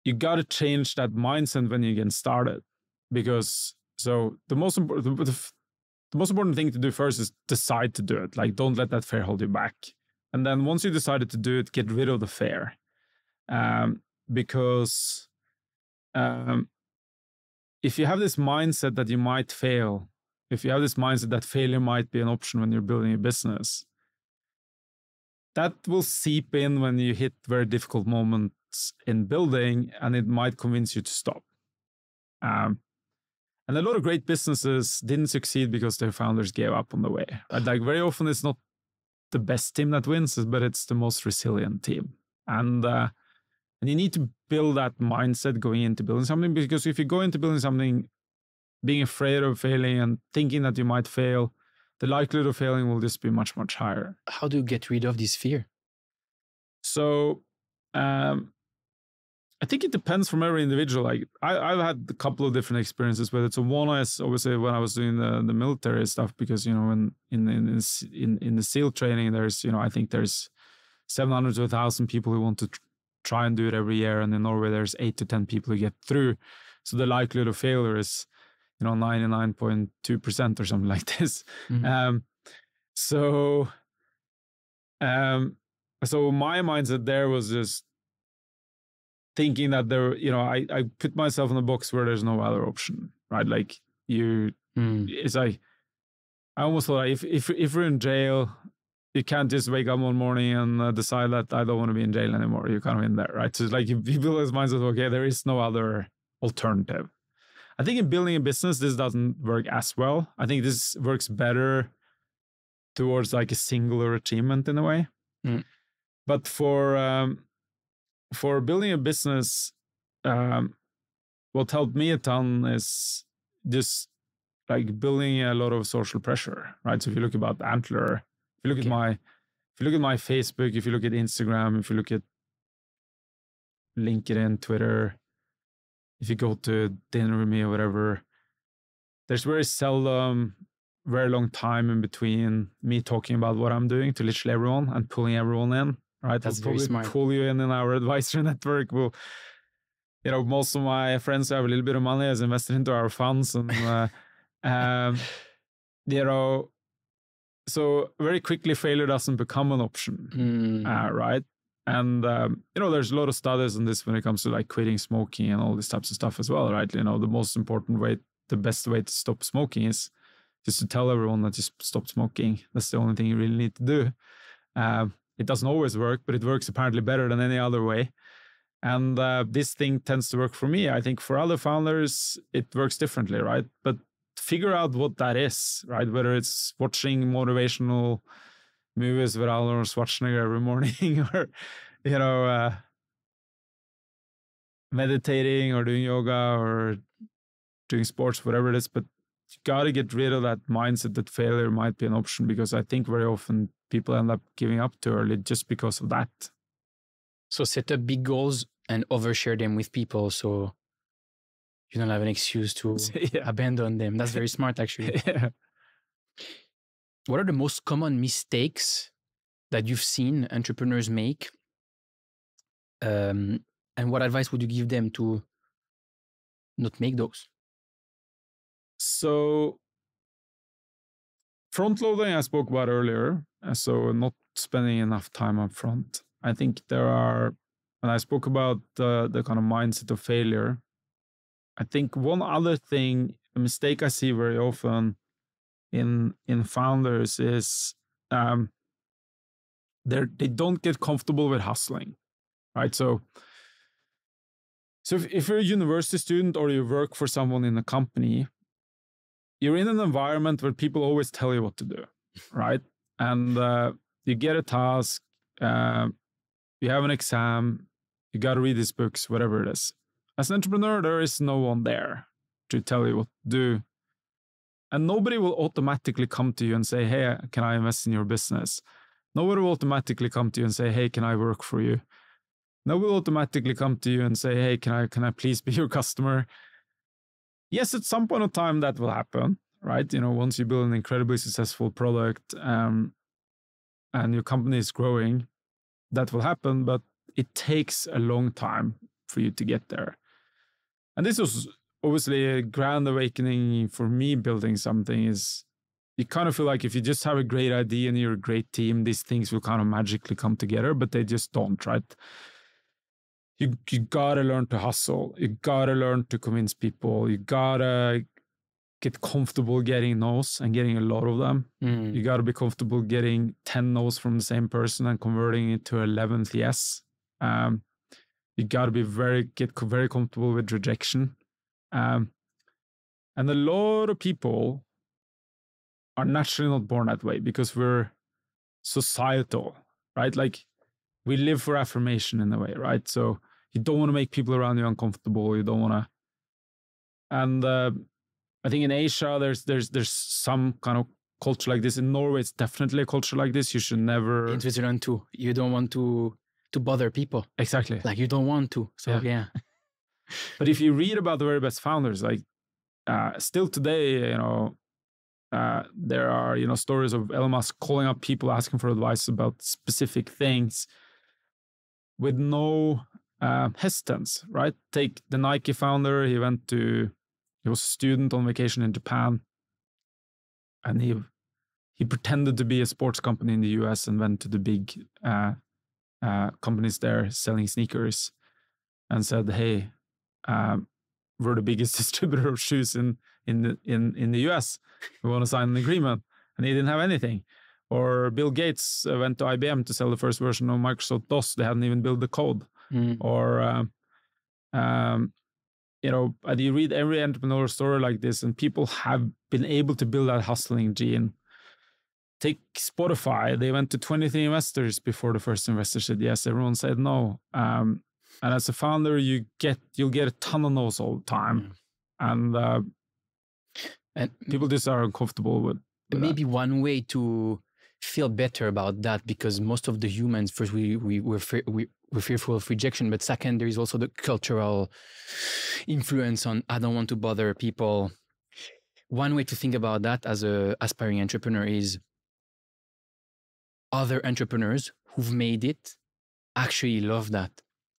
you got to change that mindset when you get started, because the most important thing to do first is decide to do it. Like, don't let that fear hold you back. And then once you decided to do it, get rid of the fear. Because if you have this mindset that you might fail, if you have this mindset that failure might be an option when you're building a business, that will seep in when you hit very difficult moments in building, and it might convince you to stop. And a lot of great businesses didn't succeed because their founders gave up on the way. Like, very often it's not the best team that wins, but it's the most resilient team. And you need to build that mindset going into building something, because if you go into building something being afraid of failing and thinking that you might fail, the likelihood of failing will just be much, much higher. How do you get rid of this fear? So I think it depends from every individual. Like, I've had a couple of different experiences with it. So one is obviously when I was doing the military stuff, because, when in the SEAL training, there's, I think there's 700 to 1,000 people who want to try and do it every year. And in Norway, there's 8 to 10 people who get through. So the likelihood of failure is, 99.2% or something like this. Mm-hmm. So my mindset there was just thinking that I put myself in a box where there's no other option, right? Like, it's like, I almost thought, if you're in jail, you can't just wake up one morning and decide that I don't want to be in jail anymore. You're kind of in there, right? So it's like, if people have mindset, okay, there is no other alternative. I think in building a business, this doesn't work as well. I think this works better towards like a singular achievement in a way. But for building a business, what helped me a ton is just like building a lot of social pressure, right? So if you look about Antler, if you look at my Facebook, if you look at Instagram, if you look at LinkedIn, Twitter, if you go to dinner with me or whatever, there's very seldom, very long time in between me talking about what I'm doing to literally everyone and pulling everyone in, right? That's very smart. Pull you in our advisory network. We'll, most of my friends who have a little bit of money has invested into our funds, and so very quickly failure doesn't become an option, right? And there's a lot of studies on this when it comes to like quitting smoking and all these types of stuff as well, right? The most important way, the best way to stop smoking is just to tell everyone that you stop smoking. That's the only thing you really need to do. It doesn't always work, but it works apparently better than any other way. And this thing tends to work for me. I think for other founders, it works differently, right? But figure out what that is, right? Whether it's watching motivational movies with Arnold Schwarzenegger every morning, or, meditating or doing yoga or doing sports, whatever it is. But you got to get rid of that mindset that failure might be an option, because I think very often people end up giving up too early just because of that. So set up big goals and overshare them with people, so you don't have an excuse to abandon them. That's very smart, actually. Yeah. What are the most common mistakes that you've seen entrepreneurs make? And what advice would you give them to not make those? So frontloading I spoke about earlier. So not spending enough time up front. I think when I spoke about the kind of mindset of failure, I think one other thing, a mistake I see very often in founders is they don't get comfortable with hustling, right? So So if you're a university student or you work for someone in a company, you're in an environment where people always tell you what to do, right? And you get a task, you have an exam, you got to read these books, whatever it is. As an entrepreneur, there is no one there to tell you what to do. And nobody will automatically come to you and say, hey, can I invest in your business? Nobody will automatically come to you and say, hey, can I work for you? Nobody will automatically come to you and say, hey, can I please be your customer? Yes, at some point of time that will happen, right? You know, once you build an incredibly successful product and your company is growing, that will happen, but it takes a long time for you to get there. And this was obviously a grand awakening for me building something. Is you kind of feel like if you just have a great idea and you're a great team, these things will kind of magically come together, but they just don't, right? You gotta learn to hustle. You gotta learn to convince people. You gotta get comfortable getting no's and getting a lot of them. You gotta be comfortable getting 10 no's from the same person and converting it to 11th yes. You gotta be get very comfortable with rejection. And a lot of people are naturally not born that way because we're societal, right? Like we live for affirmation in a way, right? So you don't want to make people around you uncomfortable. You don't want to. And I think in Asia, there's some kind of culture like this. In Norway, it's definitely a culture like this. You should never. In Switzerland too. You don't want to bother people. Exactly. Like you don't want to. So yeah. But if you read about the very best founders, like still today, you know, there are, you know, stories of Elon Musk calling up people asking for advice about specific things with no hesitance, right? Take the Nike founder. He was a student on vacation in Japan, and he pretended to be a sports company in the US and went to the big companies there selling sneakers and said, hey, we're the biggest distributor of shoes in the US. We want to sign an agreement. And he didn't have anything. Or Bill Gates went to IBM to sell the first version of Microsoft DOS. They hadn't even built the code. Or, you know, you read every entrepreneurial story like this, and people have been able to build that hustling gene. Take Spotify. They went to 23 investors before the first investor said yes. Everyone said no. And as a founder, you'll get a ton of no's all the time. And people just are uncomfortable with maybe that. One way to feel better about that, because most of the humans, first we're fearful of rejection, but second, there is also the cultural influence on I don't want to bother people. One way to think about that as a aspiring entrepreneur is other entrepreneurs who've made it actually love that,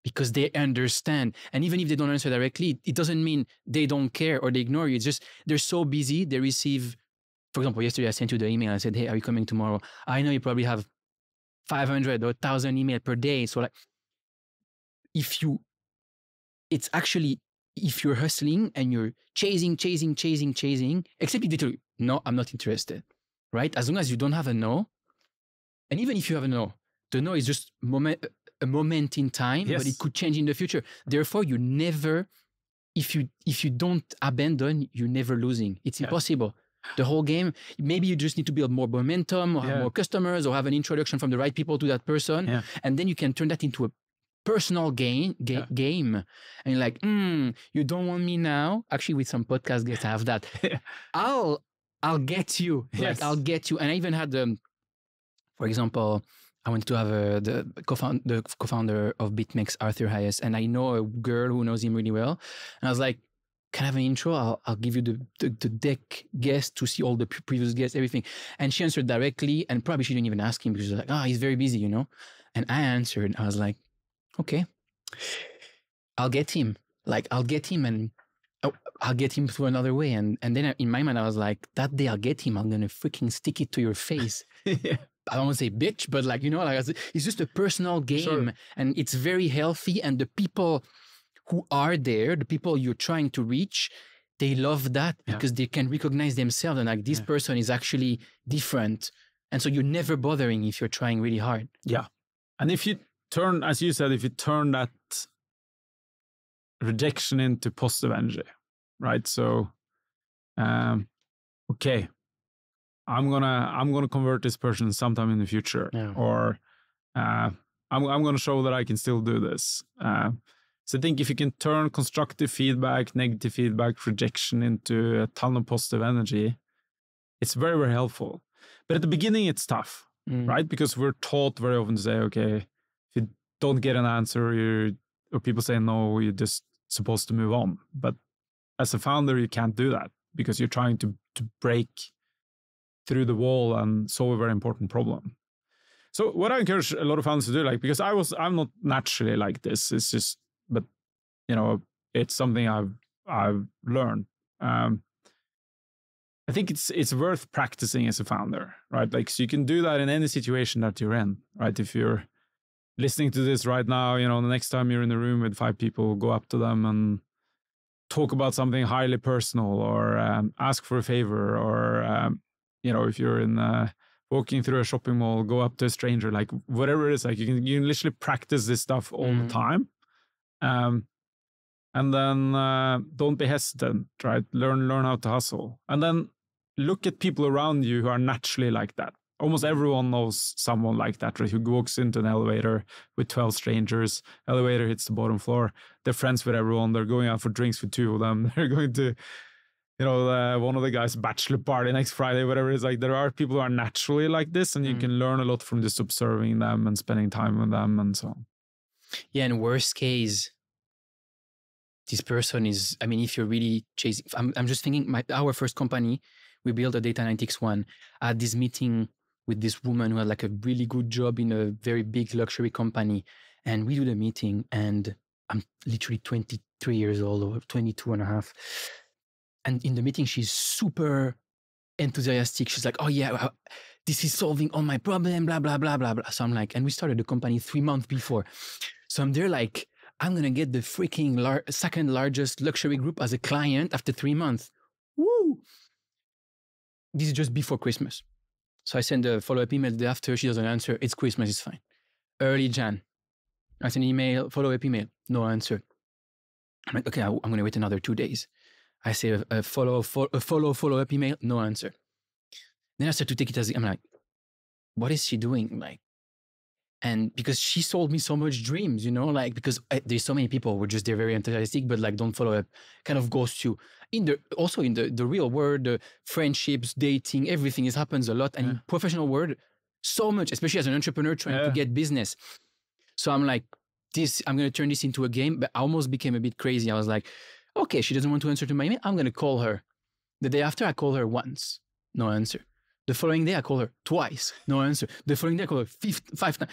because they understand. And even if they don't answer directly, it doesn't mean they don't care or they ignore you. It's just they're so busy. They receive, for example, yesterday I sent you the email. I said, hey, are you coming tomorrow? I know you probably have 500 or 1,000 emails per day. So like, if you're hustling and you're chasing, except if they tell you, no, I'm not interested, right? As long as you don't have a no, and even if you have a no, the no is just a moment in time, but it could change in the future. Therefore, you never, if you don't abandon, you're never losing. It's impossible. The whole game, maybe you just need to build more momentum or have more customers or have an introduction from the right people to that person. And then you can turn that into a personal game. And you're like, you don't want me now? Actually, with some podcast guests, I have that. I'll get you. Like, I'll get you. And I even had, for example, I wanted to have the co-founder of BitMEX, Arthur Hayes, and I know a girl who knows him really well. And I was like, can I have an intro? I'll give you the deck guest to see all the previous guests, everything. And she answered directly, and probably she didn't even ask him because she was like, he's very busy, you know? And I answered, I was like, okay, I'll get him. Like, I'll get him and I'll get him through another way. And then in my mind, I was like, that day I'll get him, I'm going to freaking stick it to your face. I don't want to say bitch, but like, you know, like it's just a personal game and it's very healthy. And the people who are there, the people you're trying to reach, they love that because they can recognize themselves and like this person is actually different. And so you're never bothering if you're trying really hard. Yeah. And if you turn, as you said, if you turn that rejection into positive energy, right? So, okay, I'm gonna convert this person sometime in the future, or I'm gonna show that I can still do this. So I think if you can turn constructive feedback, negative feedback, rejection into a ton of positive energy, it's very, very helpful. But at the beginning, it's tough, right? Because we're taught very often to say, okay, if you don't get an answer, or people say no, you're just supposed to move on. But as a founder, you can't do that because you're trying to break through the wall and solve a very important problem. So what I encourage a lot of founders to do, like, because I'm not naturally like this. It's just, but it's something I've learned. I think it's worth practicing as a founder, right? Like, so you can do that in any situation that you're in, right? If you're listening to this right now, the next time you're in a room with 5 people, go up to them and talk about something highly personal, or ask for a favor, or if you're in walking through a shopping mall, go up to a stranger, like whatever it is. Like you can literally practice this stuff all the time, and then don't be hesitant, right? Learn how to hustle, and then look at people around you who are naturally like that. Almost everyone knows someone like that, right? Who walks into an elevator with 12 strangers, elevator hits the bottom floor, they're friends with everyone, they're going out for drinks with 2 of them, they're going to, one of the guys' bachelor party next Friday, whatever it is. Like, there are people who are naturally like this, and you can learn a lot from just observing them and spending time with them and so on. Yeah, and worst case, this person is, if you're really chasing, I'm just thinking, our first company, we built a data analytics one. I had this meeting with this woman who had like a really good job in a very big luxury company. And we do the meeting, and I'm literally 23 years old, or 22 and a half. And in the meeting, she's super enthusiastic. She's like, oh yeah, this is solving all my problem, blah, blah, blah, blah, blah. So I'm like, and we started the company 3 months before. So I'm there like, I'm going to get the freaking second largest luxury group as a client after 3 months. Woo! This is just before Christmas. So I send a follow-up email the day after. She doesn't answer. It's Christmas, it's fine. Early Jan, I send an email, follow-up email, no answer. I'm like, okay, I'm going to wait another 2 days. I say a follow-up email, no answer. Then I start to take it as, I'm like, what is she doing? Like, and because she sold me so much dreams, because there's so many people who are just, they're very enthusiastic, but like don't follow up, kind of goes to, also in the real world, the friendships, dating, everything happens a lot. And in professional world, so much, especially as an entrepreneur trying to get business. So I'm like, I'm going to turn this into a game, but I almost became a bit crazy. I was like, okay, she doesn't want to answer to my email. I'm going to call her. The day after, I call her once, no answer. The following day, I call her twice, no answer. The following day, I call her 5 times.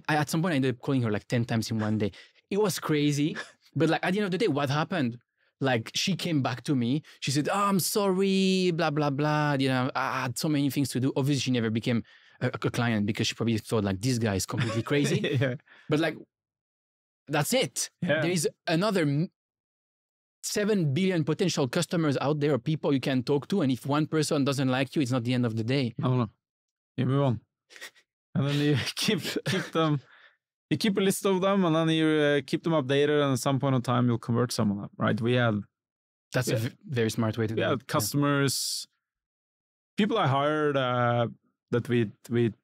At some point, I ended up calling her like 10 times in one day. It was crazy. But like at the end of the day, what happened? Like, she came back to me. She said, oh, I'm sorry, blah, blah, blah. I had so many things to do. Obviously, she never became a client because she probably thought like, this guy is completely crazy. But like, that's it. There is another 7 billion potential customers out there, or people you can talk to. And if one person doesn't like you, it's not the end of the day. No. You move on. And then you keep them, you keep a list of them, and then you keep them updated. And at some point in time, you'll convert some of them, right? That's a very smart way to do it. We had customers, people I hired that we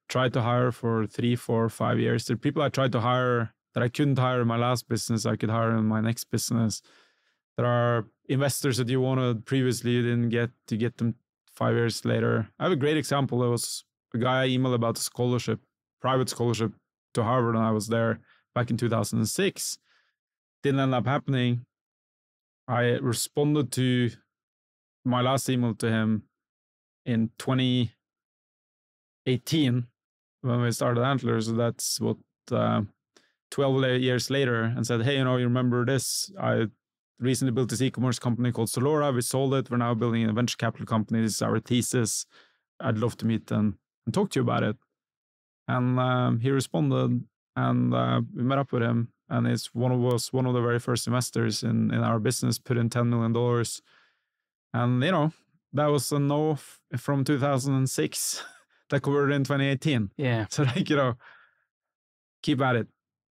tried to hire for 3, 4, 5 years. There are people I tried to hire that I couldn't hire in my last business, I could hire in my next business. There are investors that you wanted previously, you didn't get to get them 5 years later. I have a great example. There was a guy I emailed about a scholarship, private scholarship to Harvard, and I was there back in 2006. Didn't end up happening. I responded to my last email to him in 2018 when we started Antler. So that's what 12 years later, and said, hey, you remember this? I recently built this e-commerce company called Zalora. We sold it. We're now building a venture capital company. This is our thesis. I'd love to meet and talk to you about it. And he responded, and we met up with him. And it's one of the very first investors in our business, put in $10 million. And, that was a no from 2006 that converted in 2018. Yeah. So, keep at it.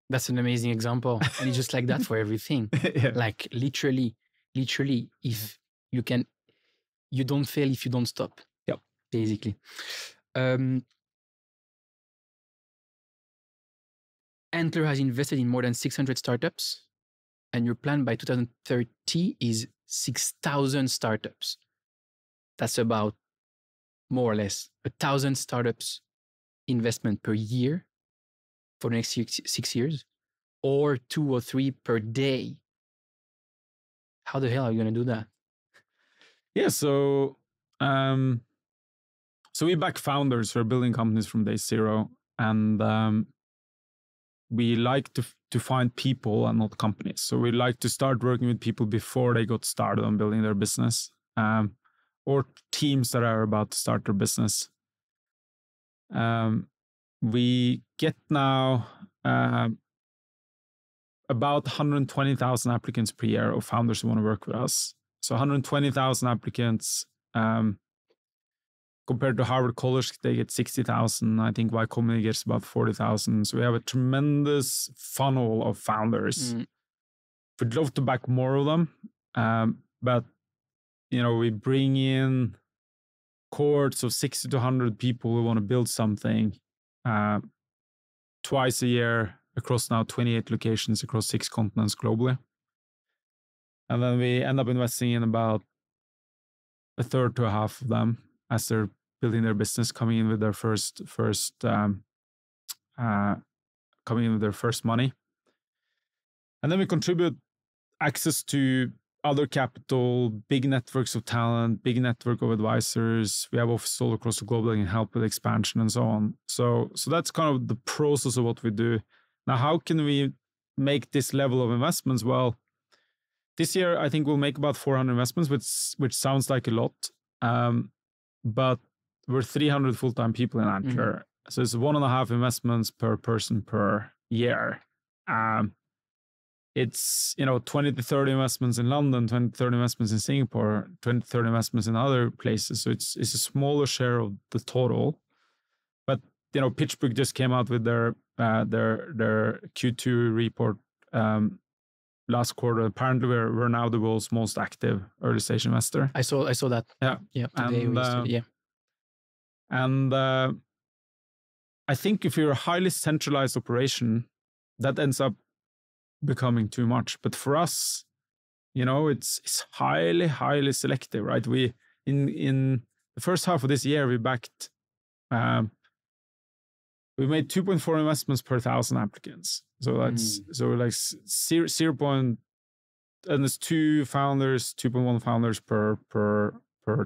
That's an amazing example. And it's just like that for everything. Yeah. Like literally, if you can, you don't fail if you don't stop. Yep. Basically. Antler has invested in more than 600 startups, and your plan by 2030 is 6,000 startups. That's about more or less 1,000 startups investment per year for the next 6 years, or 2 or 3 per day. How the hell are you going to do that? Yeah, so we back founders who are building companies from day zero, and we like to find people and not companies. So we like to start working with people before they got started on building their business, or teams that are about to start their business. We get now about 120,000 applicants per year of founders who want to work with us. So 120,000 applicants. Compared to Harvard College, they get 60,000. I think Y Combinator gets about 40,000. So we have a tremendous funnel of founders. We'd love to back more of them, but we bring in cohorts of 60 to 100 people who want to build something twice a year across now 28 locations across 6 continents globally. And then we end up investing in about a third to a half of them as they're building their business, coming in with their first money. And then we contribute access to other capital, big networks of talent, big network of advisors. We have offices all across the globe that can help with expansion and so on. So that's kind of the process of what we do. Now, how can we make this level of investments? Well, this year, I think we'll make about 400 investments, which sounds like a lot. But we're 300 full-time people in Antler. So it's 1.5 investments per person per year. It's 20 to 30 investments in London, 20 to 30 investments in Singapore, 20 to 30 investments in other places. So it's a smaller share of the total. But PitchBook just came out with their Q2 report last quarter. Apparently, we're now the world's most active early stage investor. I saw that. Yeah. Today or yesterday. Yeah. And I think if you're a highly centralized operation, that ends up becoming too much. But for us, it's highly, highly selective, right? We in the first half of this year, we backed. We made 2.4 investments per 1,000 applicants. So that's like 0. And it's 2 founders, 2.1 founders per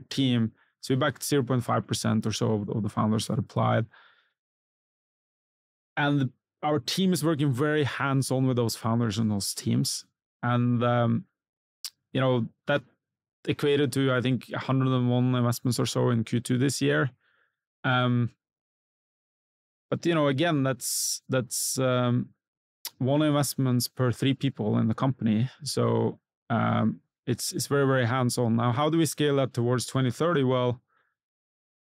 team. So we backed 0.5% or so of the founders that applied. And our team is working very hands-on with those founders and those teams. And, that equated to, I think, 101 investments or so in Q2 this year. But, again, that's 1 investments per 3 people in the company. So it's very, very hands-on. Now, how do we scale that towards 2030? Well,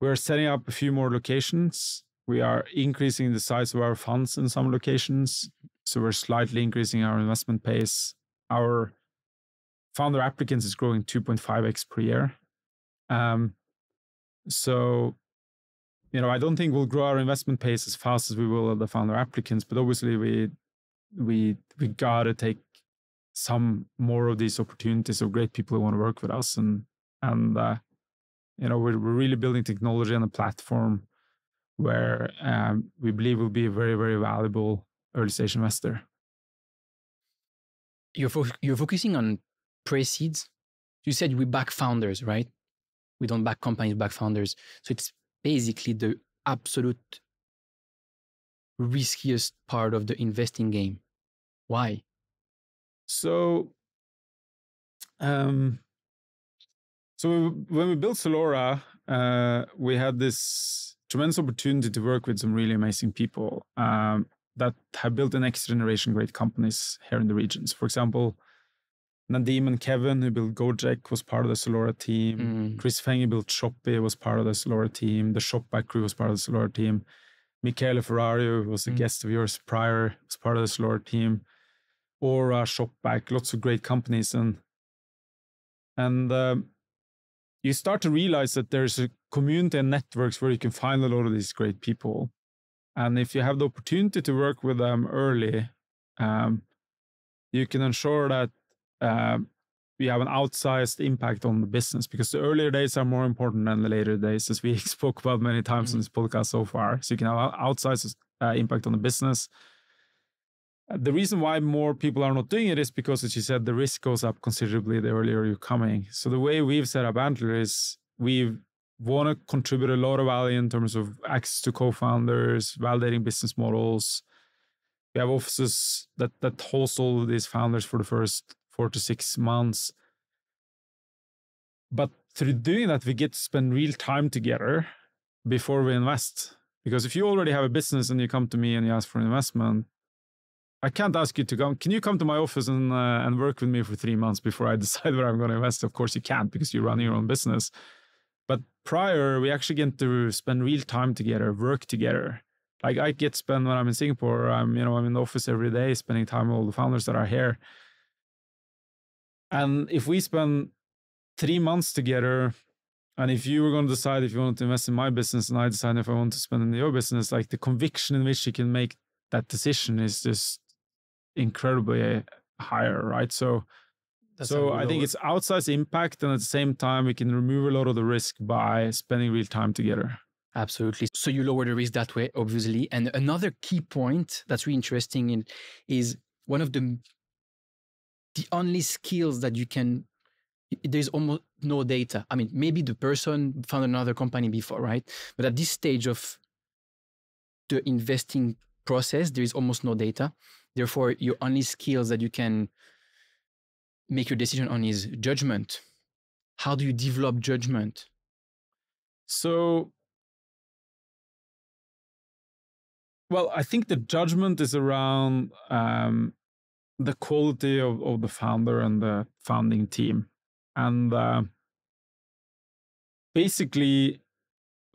we're setting up a few more locations. We are increasing the size of our funds in some locations. So we're slightly increasing our investment pace. Our founder applicants is growing 2.5x per year. So, I don't think we'll grow our investment pace as fast as we will the founder applicants, but obviously we gotta take some more of these opportunities of great people who want to work with us. And we're really building technology and a platform where we believe will be a very, very valuable early stage investor. You're focusing on pre-seeds. You said we back founders, right? We don't back companies, back founders. So it's basically the absolute riskiest part of the investing game. Why? So, when we built Zalora, we had this tremendous opportunity to work with some really amazing people that have built the next generation great companies here in the regions. For example, Nadim and Kevin, who built Gojek, was part of the Zalora team. Chris Feng, who built Shopee, was part of the Zalora team. The Shopback crew was part of the Zalora team. Michele Ferrari, who was a guest of yours prior, was part of the Zalora team, or Shopback, lots of great companies. And you start to realize that there's a community and networks where you can find a lot of these great people. And if you have the opportunity to work with them early, you can ensure that you have an outsized impact on the business, because the earlier days are more important than the later days, as we spoke about many times in this podcast so far. So you can have outsized impact on the business. The reason why more people are not doing it is because, as you said, the risk goes up considerably the earlier you're coming. So the way we've set up Antler is we want to contribute a lot of value in terms of access to co-founders, validating business models. We have offices that host all of these founders for the first 4 to 6 months. But through doing that, we get to spend real time together before we invest. Because if you already have a business and you come to me and you ask for an investment, I can't ask you to come. Can you come to my office and work with me for 3 months before I decide where I'm going to invest? Of course you can't, because you run your own business. But prior, we actually get to spend real time together, work together. Like I get to spend when I'm in Singapore, I'm in the office every day, spending time with all the founders that are here. And if we spend 3 months together, and if you were going to decide if you want to invest in my business and I decide if I want to spend in your business, like the conviction in which you can make that decision is just incredibly higher, right? So I think it's outsized impact, and at the same time, we can remove a lot of the risk by spending real time together. Absolutely. So you lower the risk that way, obviously. And another key point that's really interesting is one of the only skills that you can, there's almost no data. I mean, maybe the person found another company before, right? But at this stage of the investing process, there is almost no data. Therefore, your only skills that you can make your decision on is judgment. How do you develop judgment? So, well, I think the judgment is around the quality of the founder and the founding team. And basically,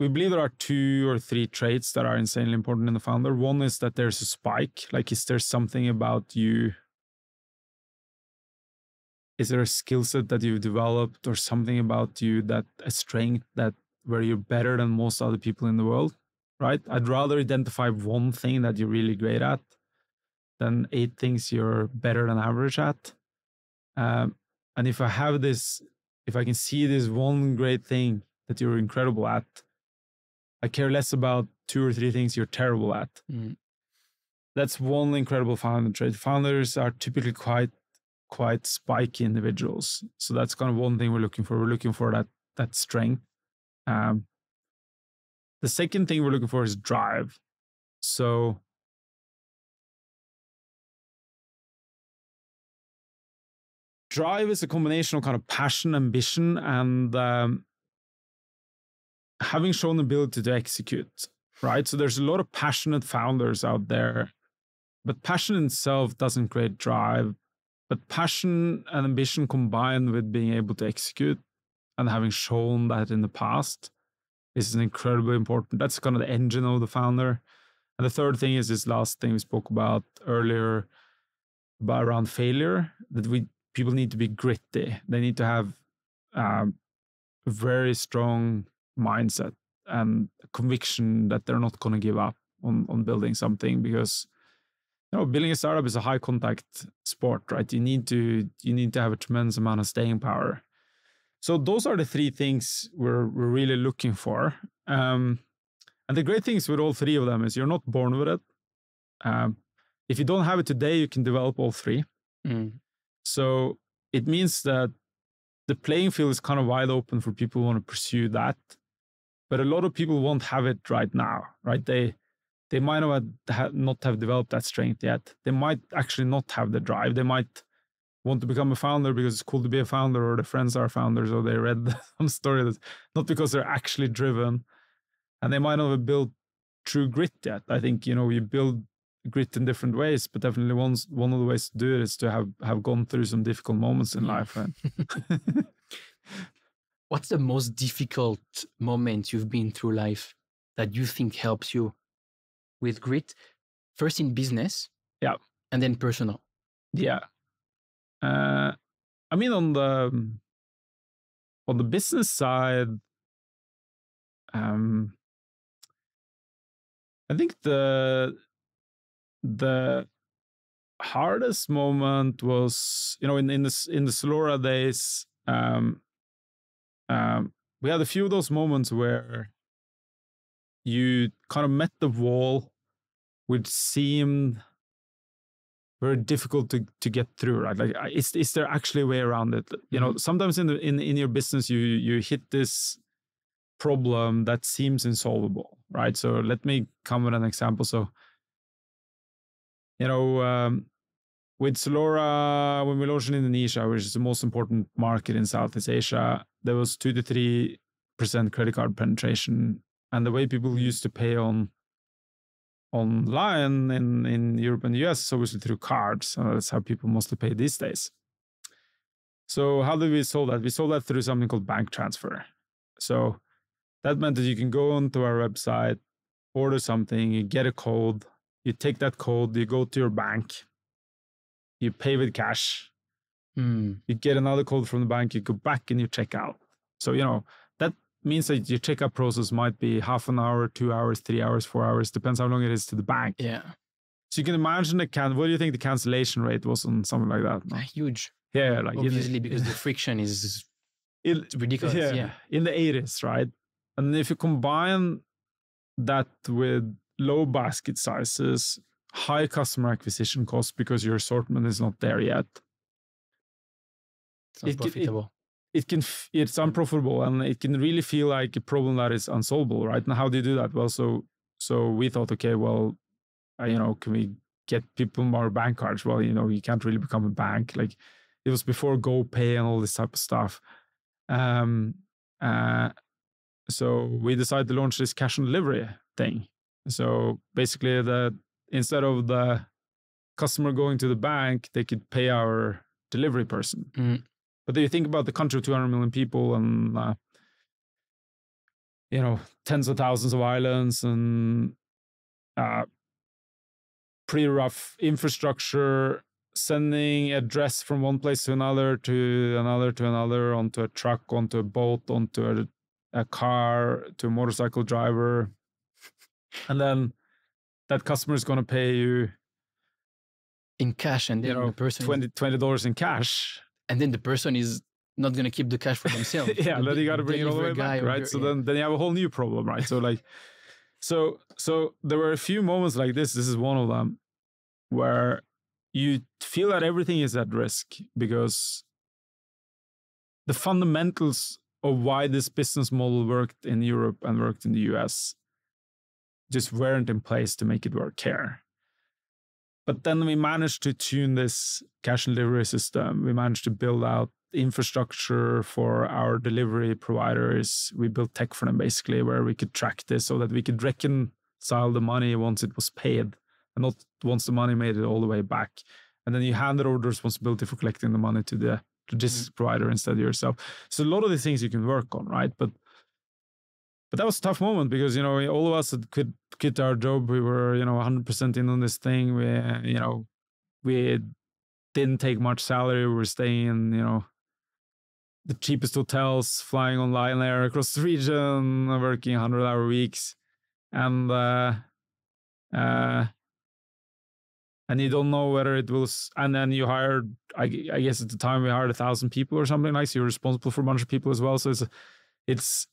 we believe there are 2 or 3 traits that are insanely important in the founder. One is that there's a spike. Like, is there something about you? Is there a skill set that you've developed, or something about you, that a strength that where you're better than most other people in the world, right? I'd rather identify one thing that you're really great at than 8 things you're better than average at. And if I have this, if I can see this one great thing that you're incredible at, I care less about 2 or 3 things you're terrible at. That's one incredible founder trait. Founders are typically quite spiky individuals. So that's kind of one thing we're looking for. We're looking for that strength. The second thing we're looking for is drive. So drive is a combination of kind of passion, ambition, and having shown the ability to execute, right? So there's a lot of passionate founders out there, but passion in itself doesn't create drive. But passion and ambition combined with being able to execute and having shown that in the past is incredibly important. That's kind of the engine of the founder. And the third thing is this last thing we spoke about earlier about around failure, that people need to be gritty. They need to have a very strong mindset and conviction that they're not going to give up on building something, because building a startup is a high contact sport, right? You need to have a tremendous amount of staying power. So those are the 3 things we're really looking for. And the great things with all 3 of them is you're not born with it. If you don't have it today, you can develop all 3. So it means that the playing field is kind of wide open for people who want to pursue that. But a lot of people won't have it right now, right? They might not have developed that strength yet. They might actually not have the drive. They might want to become a founder because it's cool to be a founder, or their friends are founders, or they read some story, that's not because they're actually driven. And they might not have built true grit yet. I think, you build grit in different ways, but definitely one of the ways to do it is to have gone through some difficult moments in life. Right? What's the most difficult moment you've been through life that you think helps you with grit, first in business, yeah, and then personal. Yeah. I mean, on the business side, I think the hardest moment was, in the Zalora days, we had a few of those moments where you kind of met the wall, which seemed very difficult to get through, right? Like, is there actually a way around it? Sometimes in your business, you hit this problem that seems insolvable, right? So let me come with an example. So, with Zalora, when we launched in Indonesia, which is the most important market in Southeast Asia, there was 2 to 3% credit card penetration. And the way people used to pay online in Europe and the US is obviously through cards. That's how people mostly pay these days. So how did we solve that? We solved that through something called bank transfer. So that meant that you can go onto our website, order something, you get a code, you take that code, you go to your bank, you pay with cash, you get another code from the bank, you go back and you check out. So, that means that your checkout process might be half an hour, 2 hours, 3 hours, 4 hours, depends how long it is to the bank. Yeah. So you can imagine what do you think the cancellation rate was on something like that? No? Huge. Yeah. Like obviously, because the friction is ridiculous. Yeah. In the 80s, right? And if you combine that with low basket sizes, high customer acquisition costs because your assortment is not there yet. It's not profitable. It's unprofitable, and it can really feel like a problem that is unsolvable, right? And how do you do that? Well, so we thought, okay, well, can we get people more bank cards? Well, you can't really become a bank. Like, it was before GoPay and all this type of stuff. So we decided to launch this cash on delivery thing. So basically, instead of the customer going to the bank, they could pay our delivery person. But if you think about the country of 200 million people and, tens of thousands of islands and pretty rough infrastructure, sending address from one place to another, onto a truck, onto a boat, onto a car, to a motorcycle driver. And then that customer is going to pay you in cash, and then the person $20 in cash. And then the person is not going to keep the cash for themselves. Yeah, then you got to bring it all the way back, right? So then you have a whole new problem, right? So so there were a few moments like this. This is one of them where you feel that everything is at risk because the fundamentals of why this business model worked in Europe and worked in the US just weren't in place to make it work here. But then we managed to tune this cash and delivery system. We managed to build out infrastructure for our delivery providers. We built tech for them, basically, where we could track this so that we could reconcile the money once it was paid and not once the money made it all the way back. And then you handed over the responsibility for collecting the money to the logistics provider instead of yourself. So a lot of these things you can work on, right? But that was a tough moment because, all of us had quit our job. We were, 100% in on this thing. We didn't take much salary. We were staying in, the cheapest hotels, flying on Lion Air across the region, working 100-hour weeks. And you don't know whether it will, and then you hired, I guess at the time we hired 1,000 people or something like, so you're responsible for a bunch of people as well. So it's,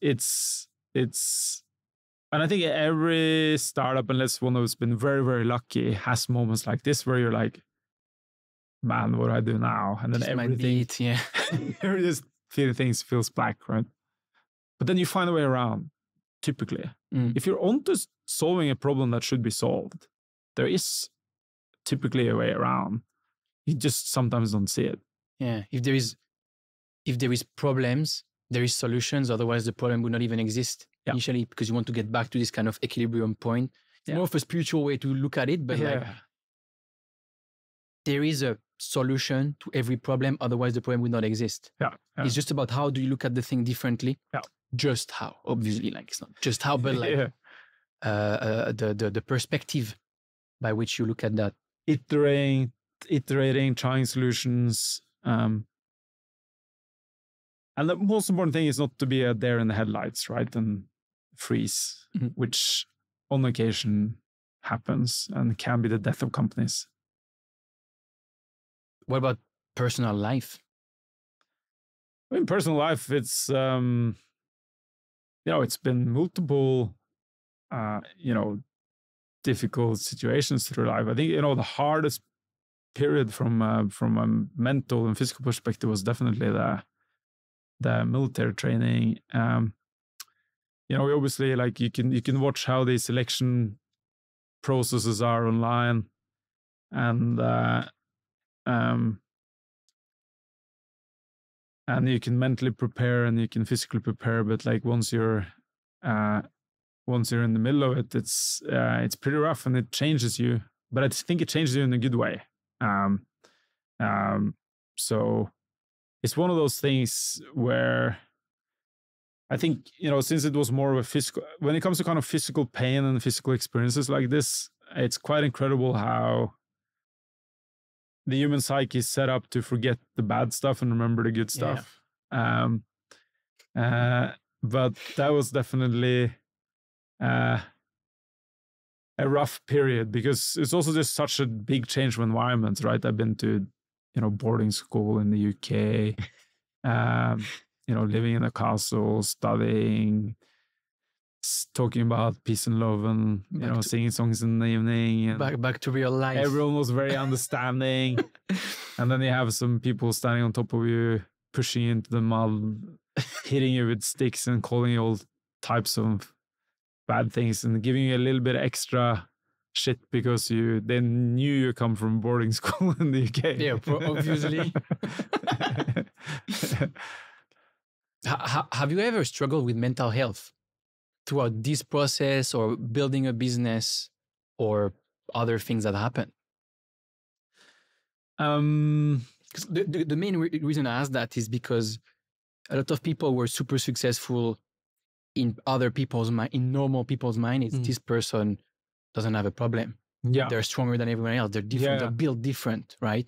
and I think every startup, unless one who's been very, very lucky, has moments like this where you're like, man, what do I do now? And then everything, things feels black, right? But then you find a way around, typically. If you're onto solving a problem that should be solved, there is typically a way around. You just sometimes don't see it. Yeah. If there is problems, there is solutions. Otherwise, the problem would not even exist initially, because you want to get back to this kind of equilibrium point. It's more of a spiritual way to look at it, but there is a solution to every problem. Otherwise, the problem would not exist. It's just about how do you look at the thing differently. Just how, obviously, like it's not just how, but like the perspective by which you look at that? Iterating, trying solutions. And the most important thing is not to be there in the headlights, right? And freeze, which on occasion happens and can be the death of companies. What about personal life? In personal life, it's, it's been multiple, difficult situations through life. I think, the hardest period from a mental and physical perspective was definitely the military training. We obviously, like, you can watch how the selection processes are online, and you can mentally prepare and you can physically prepare, but like once you're in the middle of it, it's pretty rough and it changes you. But I think it changes you in a good way. So it's one of those things where I think, since it was more of a physical, when it comes to kind of physical pain and physical experiences like this, it's quite incredible how the human psyche is set up to forget the bad stuff and remember the good stuff. Yeah. But that was definitely a rough period, because it's also just such a big change of environment, right? I've been to, boarding school in the UK, living in a castle, studying, talking about peace and love, and singing songs in the evening. And back to real life. Everyone was very understanding, and then you have some people standing on top of you, pushing you into the mud, hitting you with sticks, and calling you all types of bad things, and giving you a little bit extra shit because they knew you come from boarding school in the UK. Yeah, obviously. Have you ever struggled with mental health throughout this process, or building a business, or other things that happen? Because the main reason I ask that is because a lot of people were super successful in normal people's mind. It's this person doesn't have a problem. Yeah, they're stronger than everyone else. They're different. Yeah. They're built different, right?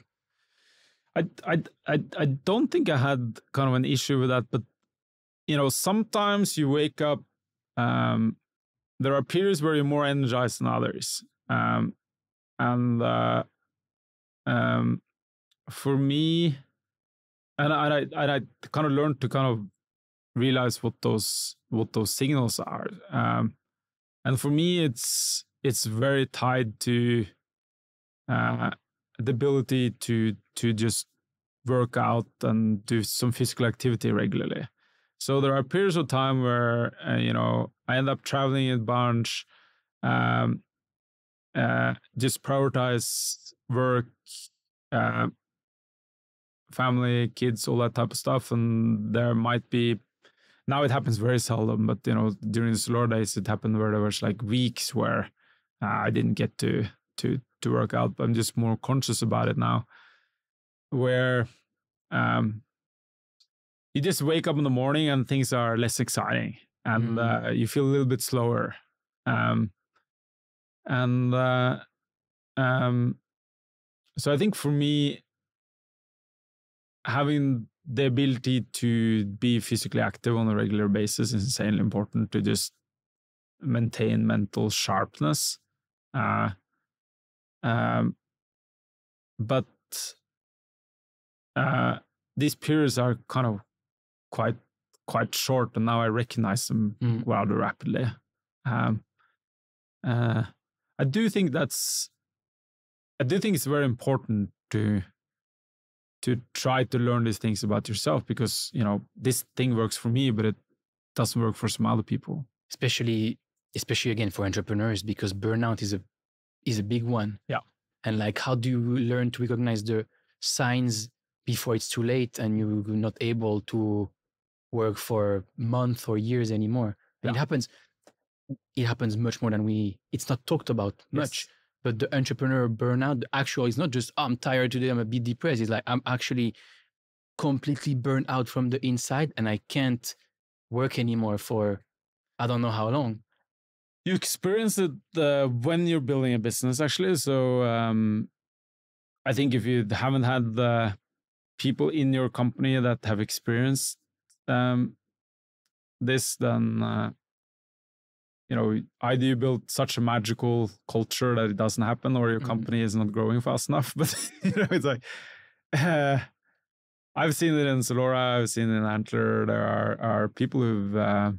I don't think I had kind of an issue with that, but sometimes you wake up. There are periods where you're more energized than others, for me, and I kind of learned to kind of realize what those signals are, and for me, it's very tied to the ability to just work out and do some physical activity regularly. So there are periods of time where, I end up traveling a bunch, just prioritize work, family, kids, all that type of stuff. And there might be, now it happens very seldom, but, during the Zalora days, it happened where there was like weeks where I didn't get to work out, but I'm just more conscious about it now, where you just wake up in the morning and things are less exciting, and you feel a little bit slower. So I think for me, having the ability to be physically active on a regular basis is insanely important to just maintain mental sharpness. But these periods are kind of quite short, and now I recognize them rather rapidly. I do think it's very important to try to learn these things about yourself, because this thing works for me, but it doesn't work for some other people. Especially again for entrepreneurs, because burnout is a big one. Yeah. And like, how do you learn to recognize the signs before it's too late and you're not able to work for months or years anymore? Yeah. It happens much more than it's not talked about much. Yes. But the entrepreneur burnout, the actual, is not just, I'm tired today, I'm a bit depressed. It's like, I'm actually completely burned out from the inside and I can't work anymore for I don't know how long. You experience it when you're building a business, actually. So I think if you haven't had the people in your company that have experienced this, then either you build such a magical culture that it doesn't happen, or your company is not growing fast enough. But it's like I've seen it in Zalora, I've seen it in Antler. There are people who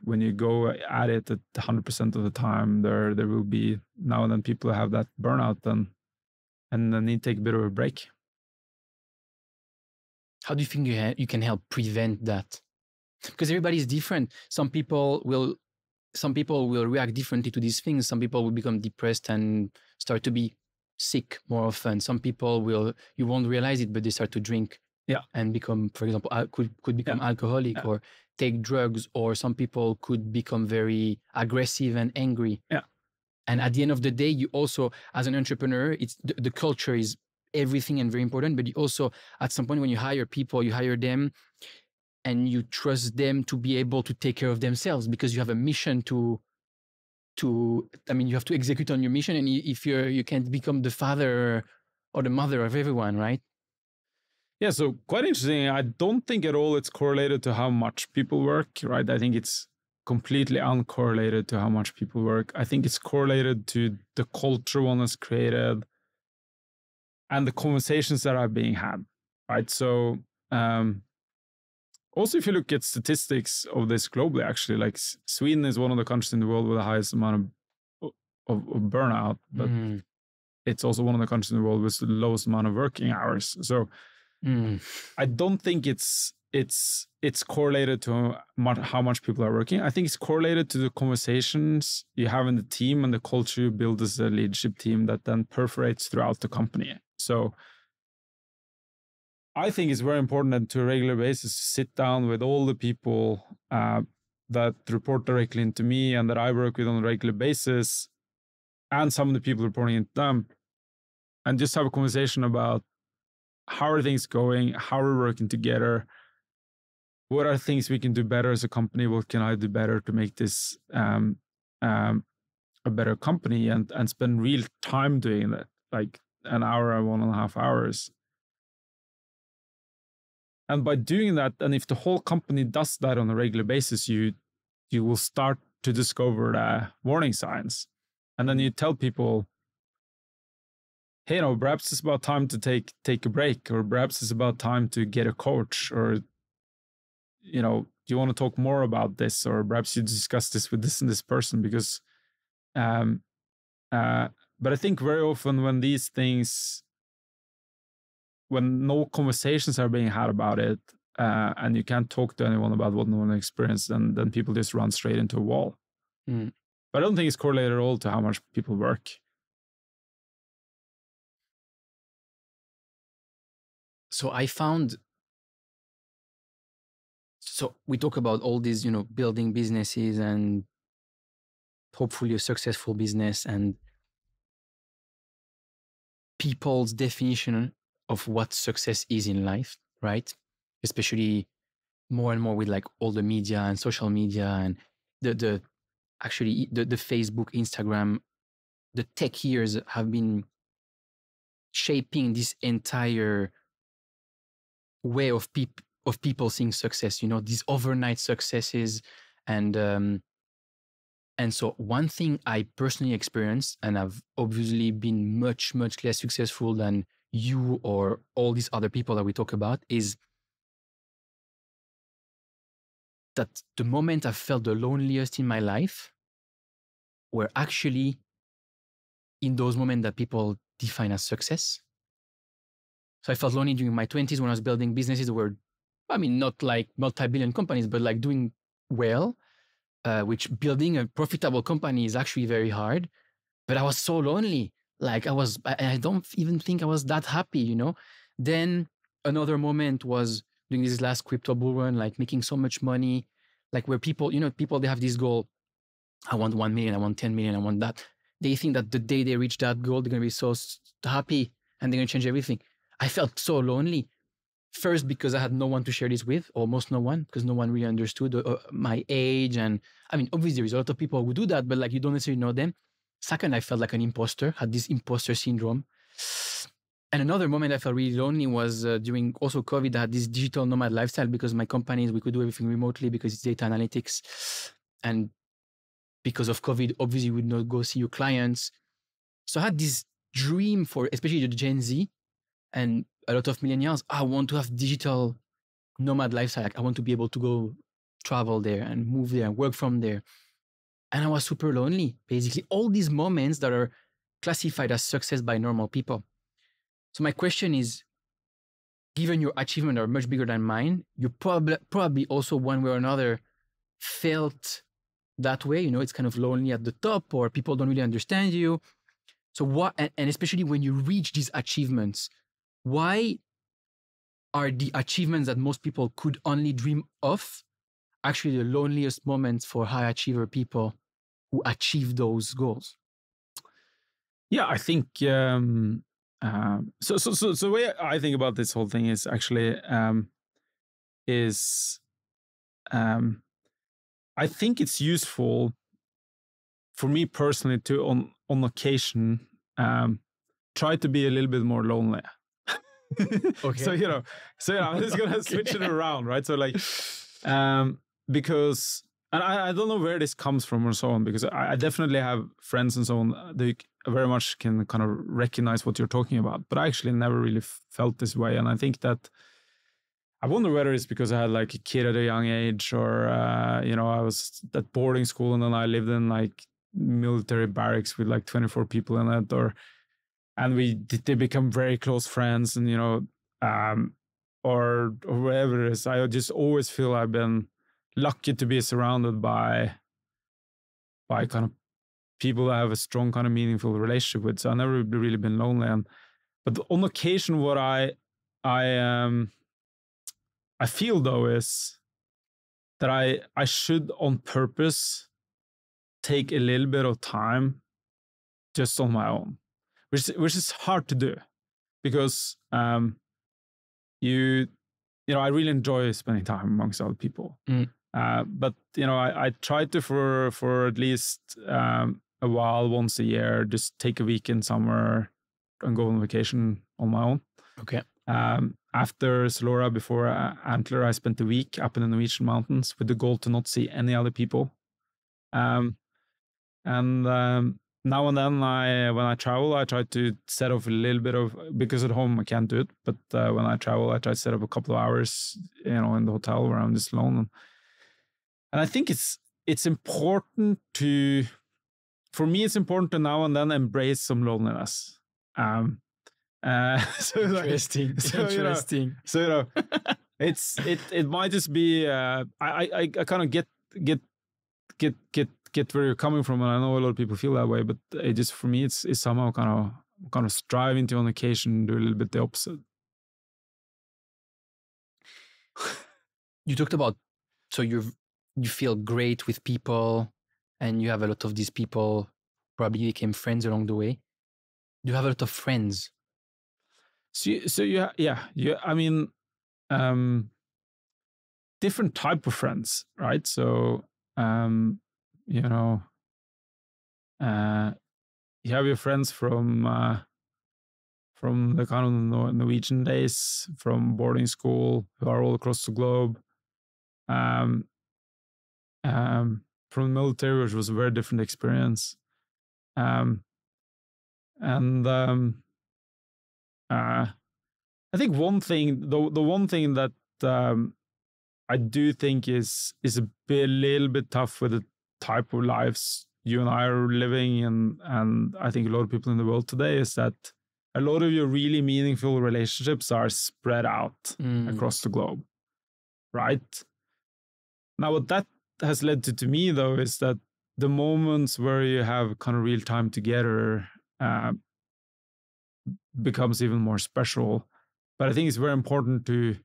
when you go at it at 100% of the time, there will be now and then people who have that burnout and then need to take a bit of a break. How do you think you can help prevent that? Because everybody is different. Some people will react differently to these things. Some people will become depressed and start to be sick more often. Some people you won't realize it, but they start to drink and become, for example, could become alcoholic or take drugs, or some people could become very aggressive and angry. Yeah. And at the end of the day, you also, as an entrepreneur, it's the culture is everything and very important, but you also, at some point when you hire people, you hire them and you trust them to be able to take care of themselves, because you have a mission you have to execute on your mission. And if you can't become the father or the mother of everyone, right? Yeah, so quite interesting. I don't think at all it's correlated to how much people work, right? I think it's completely uncorrelated to how much people work. I think it's correlated to the culture one has created and the conversations that are being had, right? So also, if you look at statistics of this globally, actually, like Sweden is one of the countries in the world with the highest amount of burnout, but it's also one of the countries in the world with the lowest amount of working hours. So I don't think it's correlated to how much people are working. I think it's correlated to the conversations you have in the team and the culture you build as a leadership team that then perforates throughout the company. So I think it's very important that to a regular basis to sit down with all the people that report directly into me and that I work with on a regular basis, and some of the people reporting into them, and just have a conversation about how are things going, how are we working together, what are things we can do better as a company, what can I do better to make this a better company, and spend real time doing that, like an hour or 1.5 hours. And by doing that, and if the whole company does that on a regular basis, you will start to discover the warning signs. And then you tell people, hey, perhaps it's about time to take a break, or perhaps it's about time to get a coach, or, do you want to talk more about this, or perhaps you discuss this with this and this person, because, but I think very often when these things, when no conversations are being had about it, and you can't talk to anyone about what no one experienced, then people just run straight into a wall. But I don't think it's correlated at all to how much people work. So we talk about all these, building businesses and hopefully a successful business, and people's definition of what success is in life, right? Especially more and more with like all the media and social media and the Facebook, Instagram, the tech years have been shaping this entire way of people seeing success, these overnight successes. And so one thing I personally experienced, and I've obviously been much, much less successful than you or all these other people that we talk about, is that the moment I felt the loneliest in my life were actually in those moments that people define as success. So I felt lonely during my 20s when I was building businesses that were, not like multi-billion companies, but like doing well, which building a profitable company is actually very hard. But I was so lonely. Like I don't even think I was that happy, Then another moment was during this last crypto bull run, like making so much money, like where people, they have this goal. I want 1 million, I want 10 million, I want that. They think that the day they reach that goal, they're going to be so happy and they're going to change everything. I felt so lonely. First, because I had no one to share this with, almost no one, because no one really understood my age. And I mean, obviously, there is a lot of people who do that, but like you don't necessarily know them. Second, I felt like an imposter, had this imposter syndrome. And another moment I felt really lonely was during also COVID. I had this digital nomad lifestyle because my companies, we could do everything remotely because it's data analytics. And because of COVID, obviously, you would not go see your clients. So I had this dream for, especially the Gen Z and a lot of millennials, I want to have digital nomad lifestyle. Like I want to be able to go travel there and move there and work from there. And I was super lonely. Basically, all these moments that are classified as success by normal people. So my question is, given your achievements are much bigger than mine, you probably also one way or another felt that way. You know, it's kind of lonely at the top, or people don't really understand you. So what, and especially when you reach these achievements, why are the achievements that most people could only dream of actually the loneliest moments for high achiever people who achieve those goals? Yeah, I think so the way I think about this whole thing is actually I think it's useful for me personally to on occasion try to be a little bit more lonely. Okay. So I'm just gonna switch it around, right? So like because, and I don't know where this comes from or so on, because I definitely have friends and so on that very much can kind of recognize what you're talking about, but I actually never really felt this way. And I think that I wonder whether it's because I had like a kid at a young age, or I was at boarding school and then I lived in like military barracks with like 24 people in it, and they become very close friends, and or whatever it is. I just always feel I've been lucky to be surrounded by kind of people I have a strong kind of meaningful relationship with. So I've never really been lonely. But on occasion, what I feel though is that I should on purpose take a little bit of time just on my own, which is hard to do, because I really enjoy spending time amongst other people. But I try to for at least a while, once a year, just take a weekend somewhere and go on vacation on my own. Okay. After Zalora, before Antler, I spent a week up in the Norwegian mountains with the goal to not see any other people. Now and then, when I travel, I try to set off a little bit of, because at home I can't do it, but when I travel, I try to set up a couple of hours, in the hotel where I'm just alone. And I think it's important for me, it's important to now and then embrace some loneliness. Interesting. Interesting. It might just be I kind of get where you're coming from, and I know a lot of people feel that way, but it just, for me, it's somehow kind of striving to on occasion do a little bit the opposite. You talked about, so you feel great with people, and you have a lot of these people probably became friends along the way. Do you have a lot of friends? So yeah. I mean, different type of friends, right? So you have your friends from the kind of Norwegian days, from boarding school, who are all across the globe. From the military, which was a very different experience. I think one thing, the one thing that I do think is a little bit tough with the type of lives you and I are living, and I think a lot of people in the world today, is that a lot of your really meaningful relationships are spread out across the globe, right? Now, what that has led to me, though, is that the moments where you have kind of real time together becomes even more special. But I think it's very important to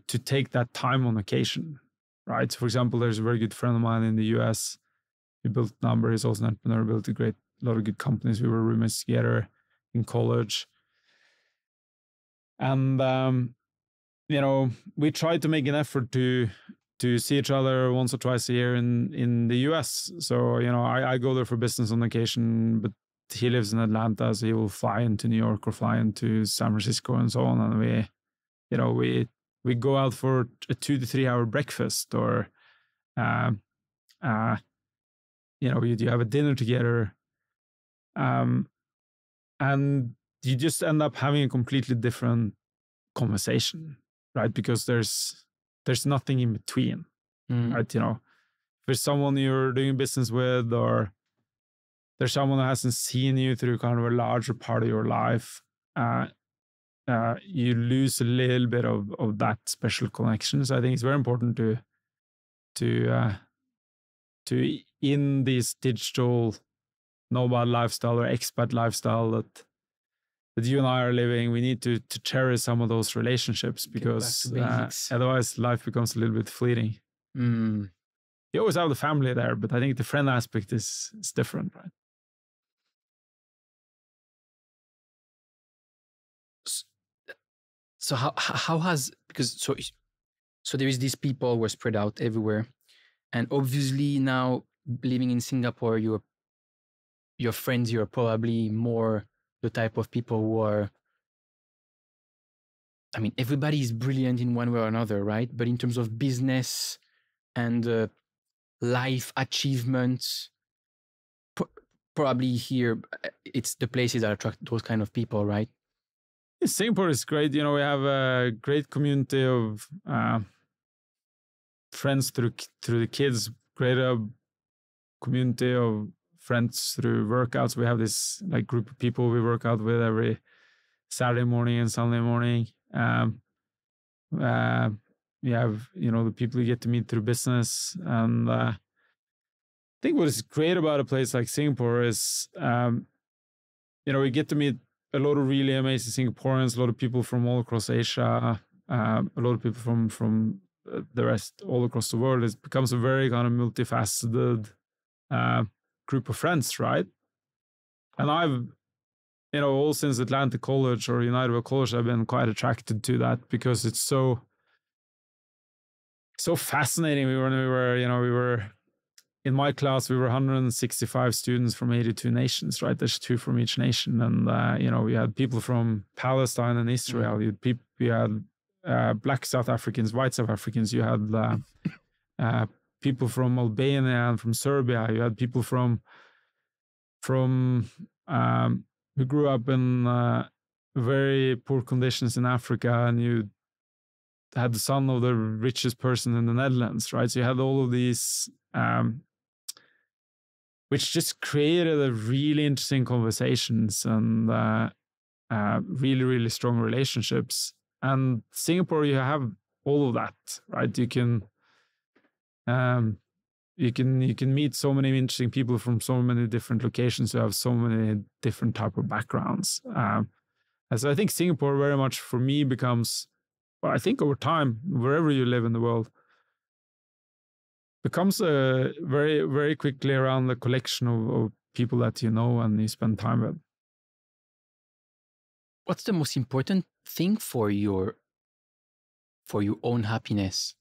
take that time on occasion, right? So, for example, there's a very good friend of mine in the US. He built Number. He's also an entrepreneur, built a lot of good companies. We were roommates together in college. And we try to make an effort to see each other once or twice a year in the US. So I go there for business on occasion, but he lives in Atlanta, so he will fly into New York or fly into San Francisco and so on. And we go out for a 2 to 3 hour breakfast, or you have a dinner together, and you just end up having a completely different conversation, right? Because there's nothing in between, right? If there's someone you're doing business with, or there's someone who hasn't seen you through kind of a larger part of your life, you lose a little bit of that special connection. So I think it's very important to in this digital nomad lifestyle or expat lifestyle that you and I are living, we need to cherish some of those relationships, because otherwise life becomes a little bit fleeting. You always have the family there, but I think the friend aspect is different, right? So how has, because so there is these people who are spread out everywhere, and obviously now living in Singapore, your friends, you're probably more the type of people who are, I mean, everybody is brilliant in one way or another, right? But in terms of business and life achievements, probably here, it's the places that attract those kind of people, right? Singapore is great. We have a great community of friends through the kids, great community of friends through workouts. We have this group of people we work out with every Saturday morning and Sunday morning. We have the people you get to meet through business, and I think what is great about a place like Singapore is we get to meet a lot of really amazing Singaporeans, a lot of people from all across Asia, a lot of people from the rest all across the world. It becomes a very kind of multifaceted group of friends, right? And I've, all since Atlantic College or United Way College, I've been quite attracted to that, because it's so fascinating. We were in my class, we were 165 students from 82 nations, right? There's 2 from each nation. And, we had people from Palestine and Israel. You had black South Africans, white South Africans. You had people from Albania and from Serbia. You had people from who grew up in very poor conditions in Africa, and you had the son of the richest person in the Netherlands, right? So you had all of these, which just created a really interesting conversations and really, really strong relationships. And Singapore, you have all of that, right? You can meet so many interesting people from so many different locations who have so many different type of backgrounds. And so I think Singapore very much for me becomes, well, I think over time, wherever you live in the world, becomes very, very quickly around the collection of people that you know and you spend time with. What's the most important thing for your own happiness?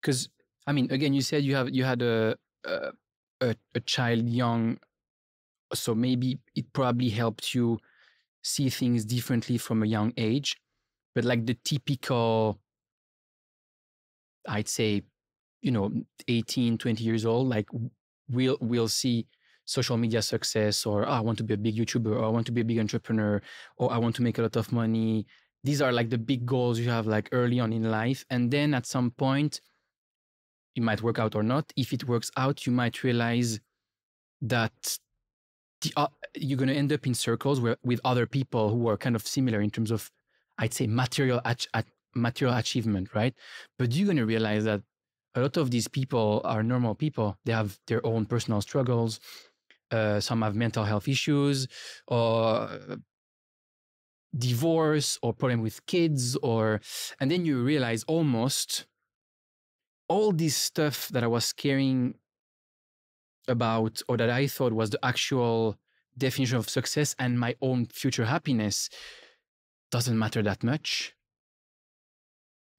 Because I mean, again, you said you had a child young, so maybe it probably helped you see things differently from a young age. But like the typical, I'd say, 18, 20 years old, like we'll see social media success, or I want to be a big YouTuber, or I want to be a big entrepreneur, or I want to make a lot of money. These are like the big goals you have like early on in life. And then at some point, it might work out or not. If it works out, you might realize that you're going to end up in circles with other people who are kind of similar in terms of, I'd say, material achievement, right? But you're going to realize that a lot of these people are normal people. They have their own personal struggles. Some have mental health issues, or divorce, or problem with kids, and then you realize almost all this stuff that I was caring about, or that I thought was the actual definition of success and my own future happiness, doesn't matter that much.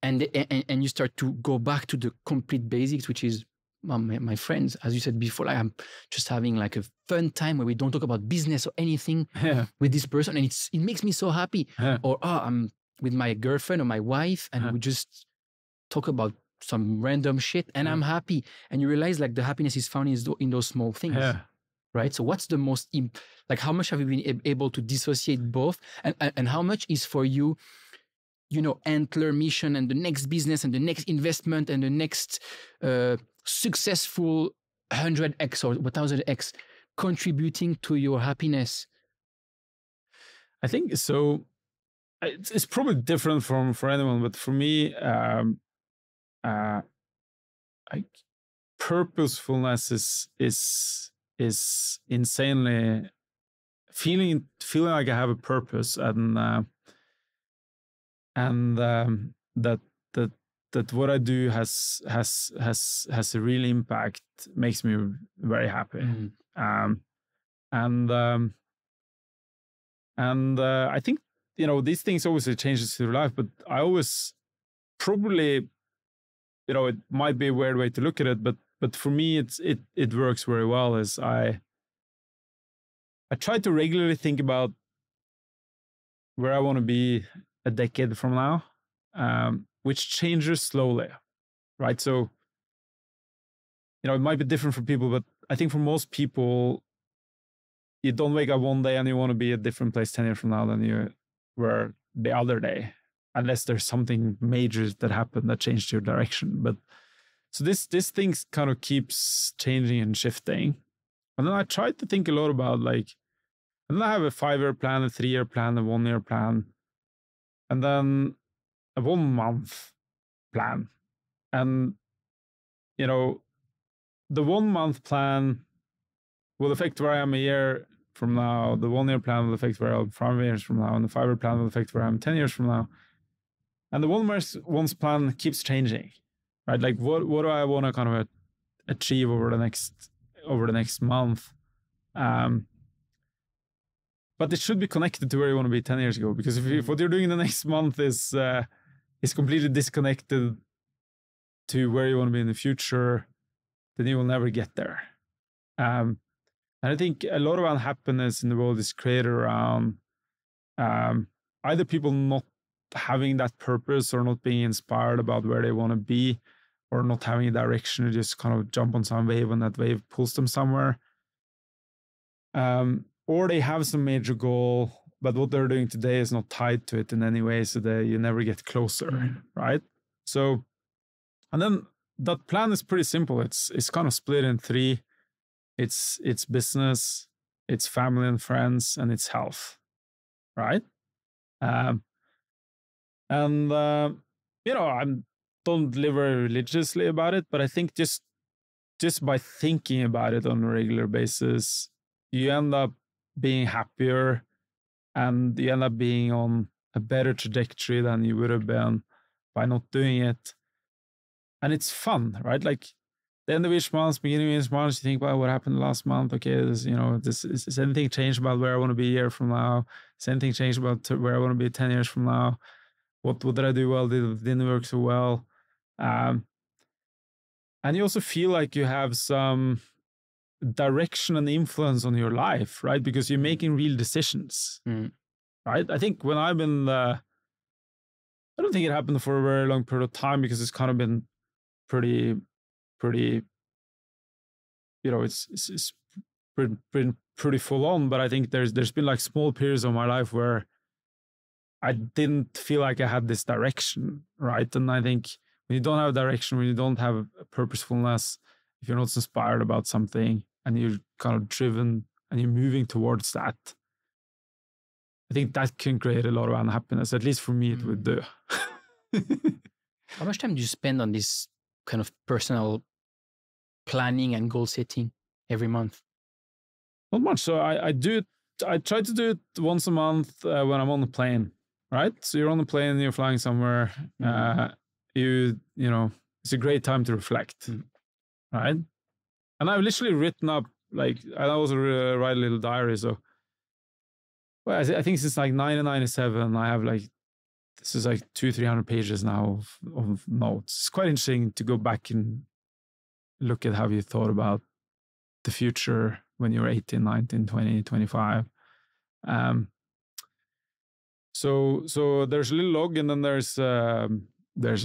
And you start to go back to the complete basics, which is, my friends, as you said before, like, I'm just having like a fun time where we don't talk about business or anything with this person. And it makes me so happy. Or, I'm with my girlfriend or my wife and we just talk about some random shit and I'm happy. And you realize like the happiness is found in those small things. Right? So what's the most, like how much have you been able to dissociate both? And how much is for you, Antler mission and the next business and the next investment and the next successful 100x or 1000x contributing to your happiness? I think so. It's probably different for anyone, but for me, purposefulness is insanely feeling like I have a purpose and that what I do has a real impact makes me very happy. I think these things obviously changes through life, but I always probably it might be a weird way to look at it, but for me it works very well. Is I try to regularly think about where I want to be a decade from now, which changes slowly, right? So, it might be different for people, but I think for most people, you don't wake up one day and you want to be a different place 10 years from now than you were the other day, unless there's something major that happened that changed your direction. But so this thing kind of keeps changing and shifting. And then I try to think a lot about and then I have a 5-year plan, a 3-year plan, a 1-year plan, and then a 1-month plan. And, the 1-month plan will affect where I am a year from now. The 1-year plan will affect where I'm 5 years from now. And the 5-year plan will affect where I'm 10 years from now. And the 1-month plan keeps changing, right? Like what do I want to kind of achieve over the next month? But it should be connected to where you want to be 10 years ago. Because if what you're doing in the next month is completely disconnected to where you want to be in the future, then you will never get there. And I think a lot of unhappiness in the world is created around either people not having that purpose or not being inspired about where they want to be, or not having a direction to just kind of jump on some wave and that wave pulls them somewhere. Or they have some major goal, but what they're doing today is not tied to it in any way, so that you never get closer, right? So, and then that plan is pretty simple. It's kind of split in 3. It's business, it's family and friends, and it's health, right? I don't live very religiously about it, but I think just by thinking about it on a regular basis, you end up being happier and you end up being on a better trajectory than you would have been by not doing it. And it's fun, right? Like the end of each month, beginning of each month, you think about what happened last month. Okay, is anything changed about where I want to be a year from now? Is anything changed about where I want to be 10 years from now? What did I do well? Didn't work so well? And you also feel like you have some direction and influence on your life, right? Because you're making real decisions, right? I think when I've been, I don't think it happened for a very long period of time because it's kind of been pretty, it's pretty full on. But I think there's been like small periods of my life where I didn't feel like I had this direction, right? And I think when you don't have direction, when you don't have a purposefulness, if you're not inspired about something and you're kind of driven and you're moving towards that, I think that can create a lot of unhappiness. At least for me, it would do. How much time do you spend on this kind of personal planning and goal setting every month? Not much. So I do it. I try to do it once a month when I'm on the plane, right? So you're on the plane, you're flying somewhere. It's a great time to reflect, right? And I've literally written up, like, I also write a little diary. So Well, I think since like 1997, I have like, this is like 200-300 pages now of notes. It's quite interesting to go back and look at how you thought about the future when you were 18, 19, 20, 25. So there's a little log, and then there's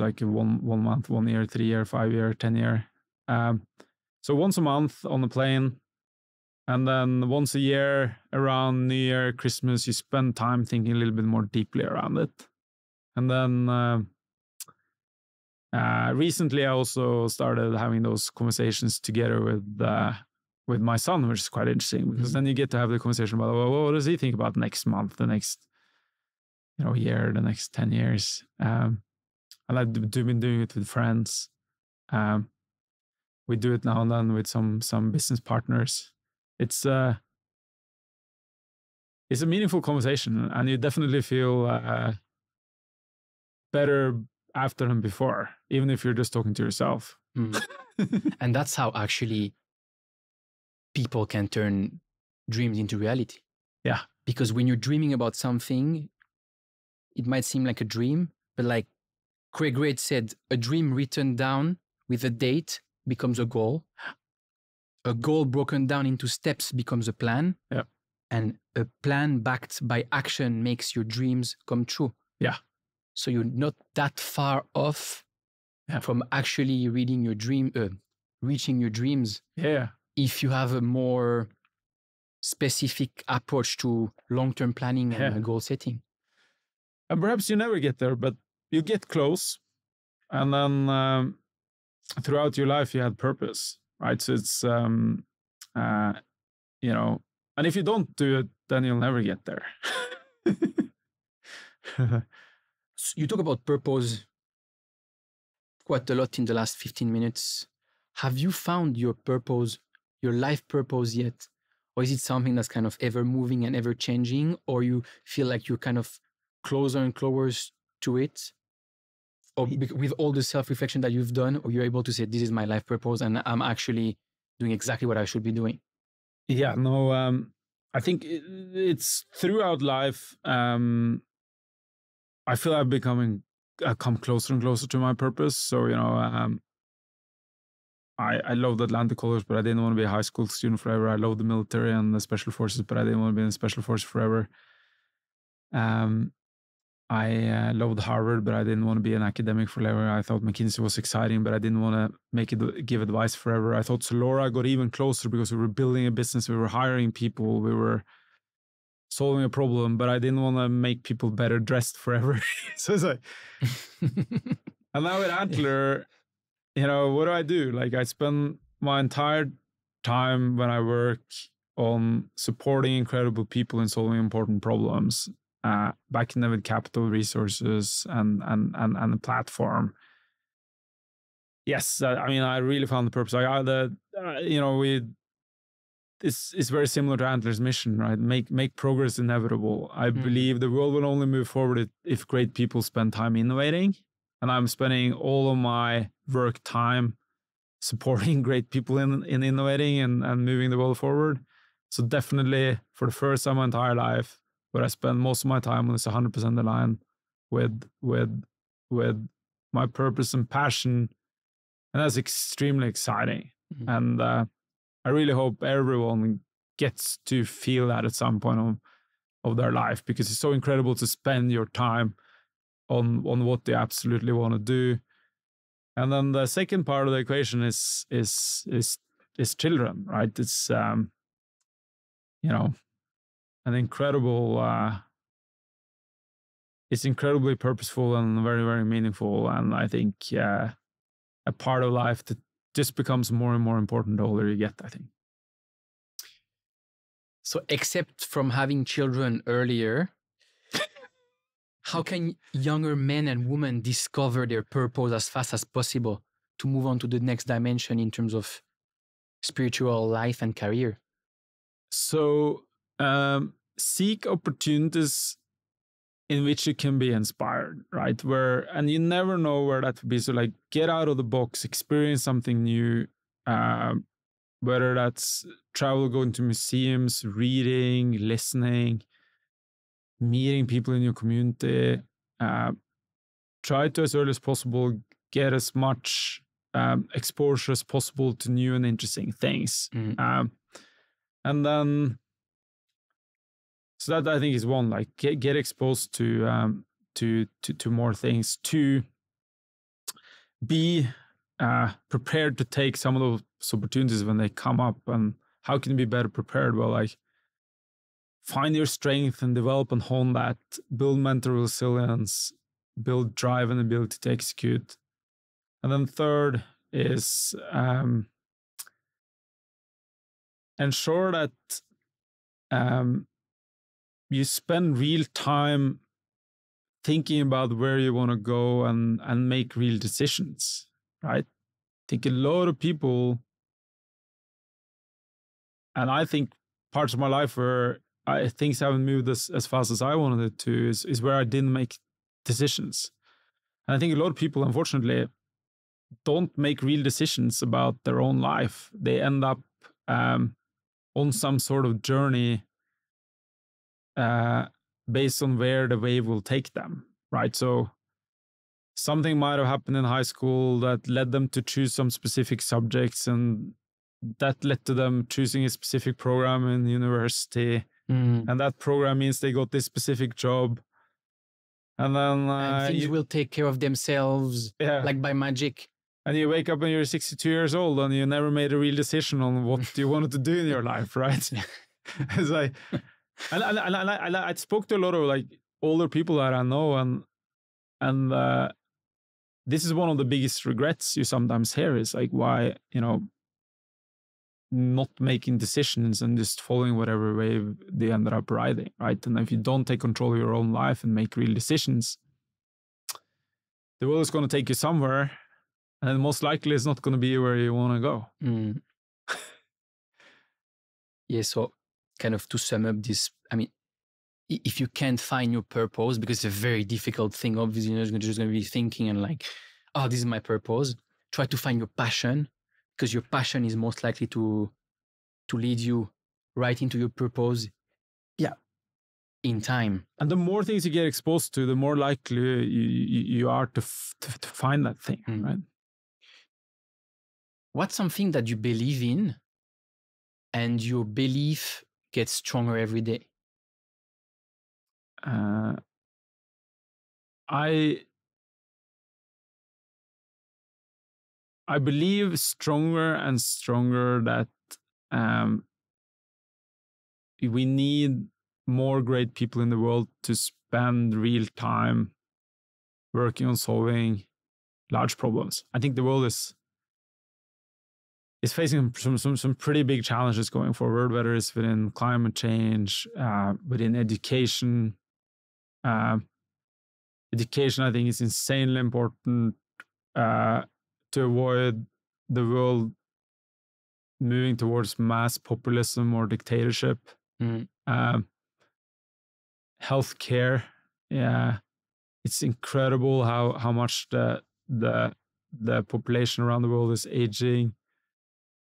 like a one month, 1 year, 3 year, 5 year, 10 year. So once a month on the plane, and then once a year around New Year, Christmas, you spend time thinking a little bit more deeply around it. And then recently I also started having those conversations together with my son, which is quite interesting, because then you get to have the conversation about, well, what does he think about next month, the next year, the next 10 years. And I've been doing it with friends. We do it now and then with some business partners. It's a meaningful conversation, and you definitely feel better after than before, even if you're just talking to yourself. And that's how actually people can turn dreams into reality. Yeah. Because when you're dreaming about something, it might seem like a dream, but like Craig Reid said, a dream written down with a date becomes a goal. A goal broken down into steps becomes a plan. Yeah. And a plan backed by action makes your dreams come true. Yeah. So you're not that far off from actually reaching your dreams. Yeah. If you have a more specific approach to long-term planning and goal setting. And perhaps you never get there, but you get close. And then throughout your life, you had purpose, right? So it's, and if you don't do it, then you'll never get there. You talk about purpose quite a lot in the last 15 minutes. Have you found your purpose, your life purpose yet? Or is it something that's kind of ever moving and ever changing? Or you feel like you're kind of closer and closer to it? Or with all the self-reflection that you've done, or you're able to say, this is my life purpose and I'm actually doing exactly what I should be doing? Yeah, no, I think it's throughout life. I feel I've come closer and closer to my purpose. So, I loved Atlanta College, but I didn't want to be a high school student forever. I loved the military and the special forces, but I didn't want to be in the special forces forever. I loved Harvard, but I didn't want to be an academic forever. I thought McKinsey was exciting, but I didn't want to give advice forever. I thought Zalora got even closer because we were building a business, we were hiring people, we were solving a problem, but I didn't want to make people better dressed forever. So it's like, and now with Antler, what do I do? Like, I spend my entire time when I work on supporting incredible people and solving important problems, backing them with capital, resources, and a platform. Yes, I really found the purpose. It's very similar to Antler's mission, right? Make progress inevitable. I believe the world will only move forward if great people spend time innovating. And I'm spending all of my work time supporting great people in innovating and moving the world forward. So definitely for the first time in my entire life, where I spend most of my time on is 100% aligned with my purpose and passion. And that's extremely exciting. Mm-hmm. And I really hope everyone gets to feel that at some point of their life, because it's so incredible to spend your time on what they absolutely want to do. And then the second part of the equation is children, right? It's an incredible it's incredibly purposeful and very, very meaningful. And I think a part of life that just becomes more and more important the older you get, I think. So except from having children earlier, how can younger men and women discover their purpose as fast as possible to move on to the next dimension in terms of spiritual life and career? So seek opportunities in which you can be inspired, right? And you never know where that would be. So like, get out of the box, experience something new, whether that's travel, going to museums, reading, listening, meeting people in your community, try to, as early as possible, get as much exposure as possible to new and interesting things. And then, so that I think is one, like get exposed to more things, to be prepared to take some of those opportunities when they come up. And how can you be better prepared? Well, like find your strength and develop and hone that, build mental resilience, build drive and ability to execute. And then third is ensure that you spend real time thinking about where you want to go and make real decisions, right? I think a lot of people, and I think parts of my life where things haven't moved as fast as I wanted it to is where I didn't make decisions. And I think a lot of people, unfortunately, don't make real decisions about their own life. They end up on some sort of journey based on where the wave will take them, right? So something might have happened in high school that led them to choose some specific subjects, and that led to them choosing a specific program in university. And that program means they got this specific job. And then and things will take care of themselves, like by magic. And you wake up when you're 62 years old and you never made a real decision on what you wanted to do in your life, right? It's like, and I spoke to a lot of like older people that I know, and this is one of the biggest regrets you sometimes hear is like, why, not making decisions and just following whatever wave they ended up riding, right? And if you don't take control of your own life and make real decisions, the world is going to take you somewhere, and most likely it's not going to be where you want to go. Yeah, so kind of to sum up this, I mean, if you can't find your purpose, because it's a very difficult thing, obviously you're just going to be thinking and like, oh, this is my purpose. Try to find your passion, because your passion is most likely to lead you right into your purpose. Yeah. In time. And the more things you get exposed to, the more likely you are to find that thing, right? What's something that you believe in and your belief gets stronger every day? I believe stronger and stronger that we need more great people in the world to spend real time working on solving large problems. I think the world is facing some pretty big challenges going forward, whether it's within climate change, within education. Education, I think, is insanely important to avoid the world moving towards mass populism or dictatorship. Healthcare, it's incredible how much the population around the world is aging,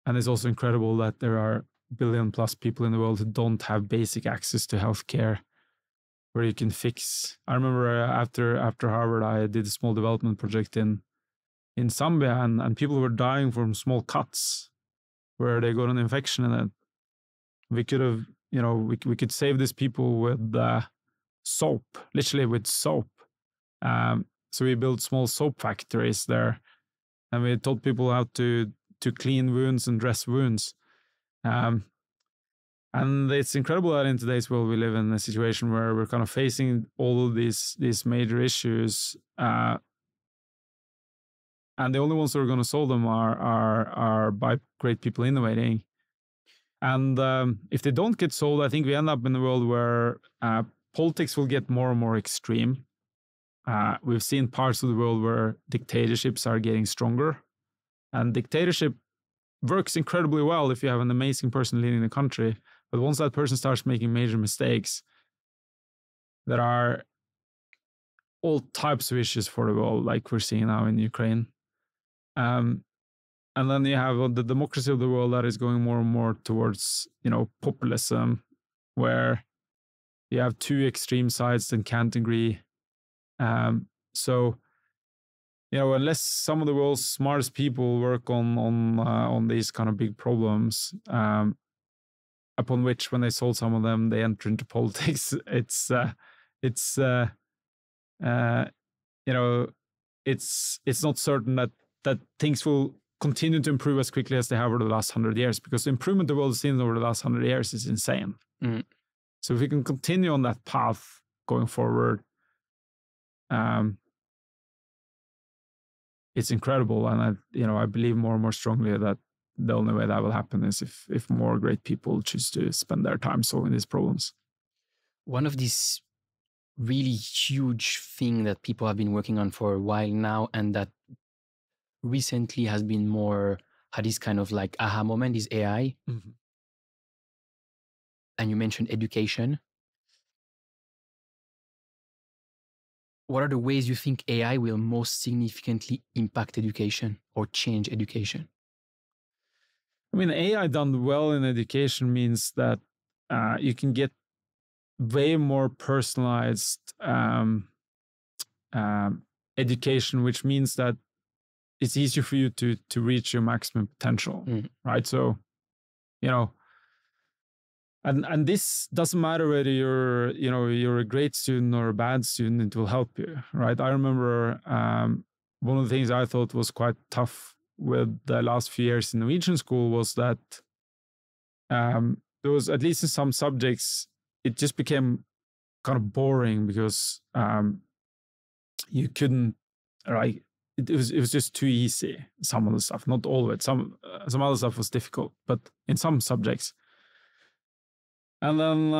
and it's also incredible that there are billion plus people in the world who don't have basic access to healthcare, where you can fix. I remember after Harvard, I did a small development project in Zambia, and people were dying from small cuts where they got an infection, and we could have, we could save these people with soap, literally with soap. So we built small soap factories there, and we taught people how to clean wounds and dress wounds. And it's incredible that in today's world we live in a situation where we're kind of facing all of these major issues, and the only ones who are going to solve them are by great people innovating. And if they don't get solved, I think we end up in a world where politics will get more and more extreme. We've seen parts of the world where dictatorships are getting stronger, and dictatorship works incredibly well if you have an amazing person leading the country. But once that person starts making major mistakes, there are all types of issues for the world, like we're seeing now in Ukraine. And then you have the democracy of the world that is going more and more towards, populism, where you have two extreme sides that can't agree. So, unless some of the world's smartest people work on these kind of big problems, upon which when they solve some of them, they enter into politics. It's not certain that things will continue to improve as quickly as they have over the last 100 years, because the improvement the world has seen over the last 100 years is insane. So if we can continue on that path going forward, it's incredible. And I believe more and more strongly that the only way that will happen is if more great people choose to spend their time solving these problems. One of these really huge thing that people have been working on for a while now, and that recently has been had this kind of like aha moment, is AI. Mm-hmm. And you mentioned education. What are the ways you think AI will most significantly impact education or change education? I mean, AI done well in education means that you can get way more personalized education, which means that it's easier for you to reach your maximum potential, right? So, and this doesn't matter whether you're a great student or a bad student, it will help you, right? I remember one of the things I thought was quite tough with the last few years in Norwegian school was that there was, at least in some subjects, it just became kind of boring because you couldn't, right? It was just too easy. Some of the stuff, not all of it. Some other stuff was difficult, but in some subjects. And then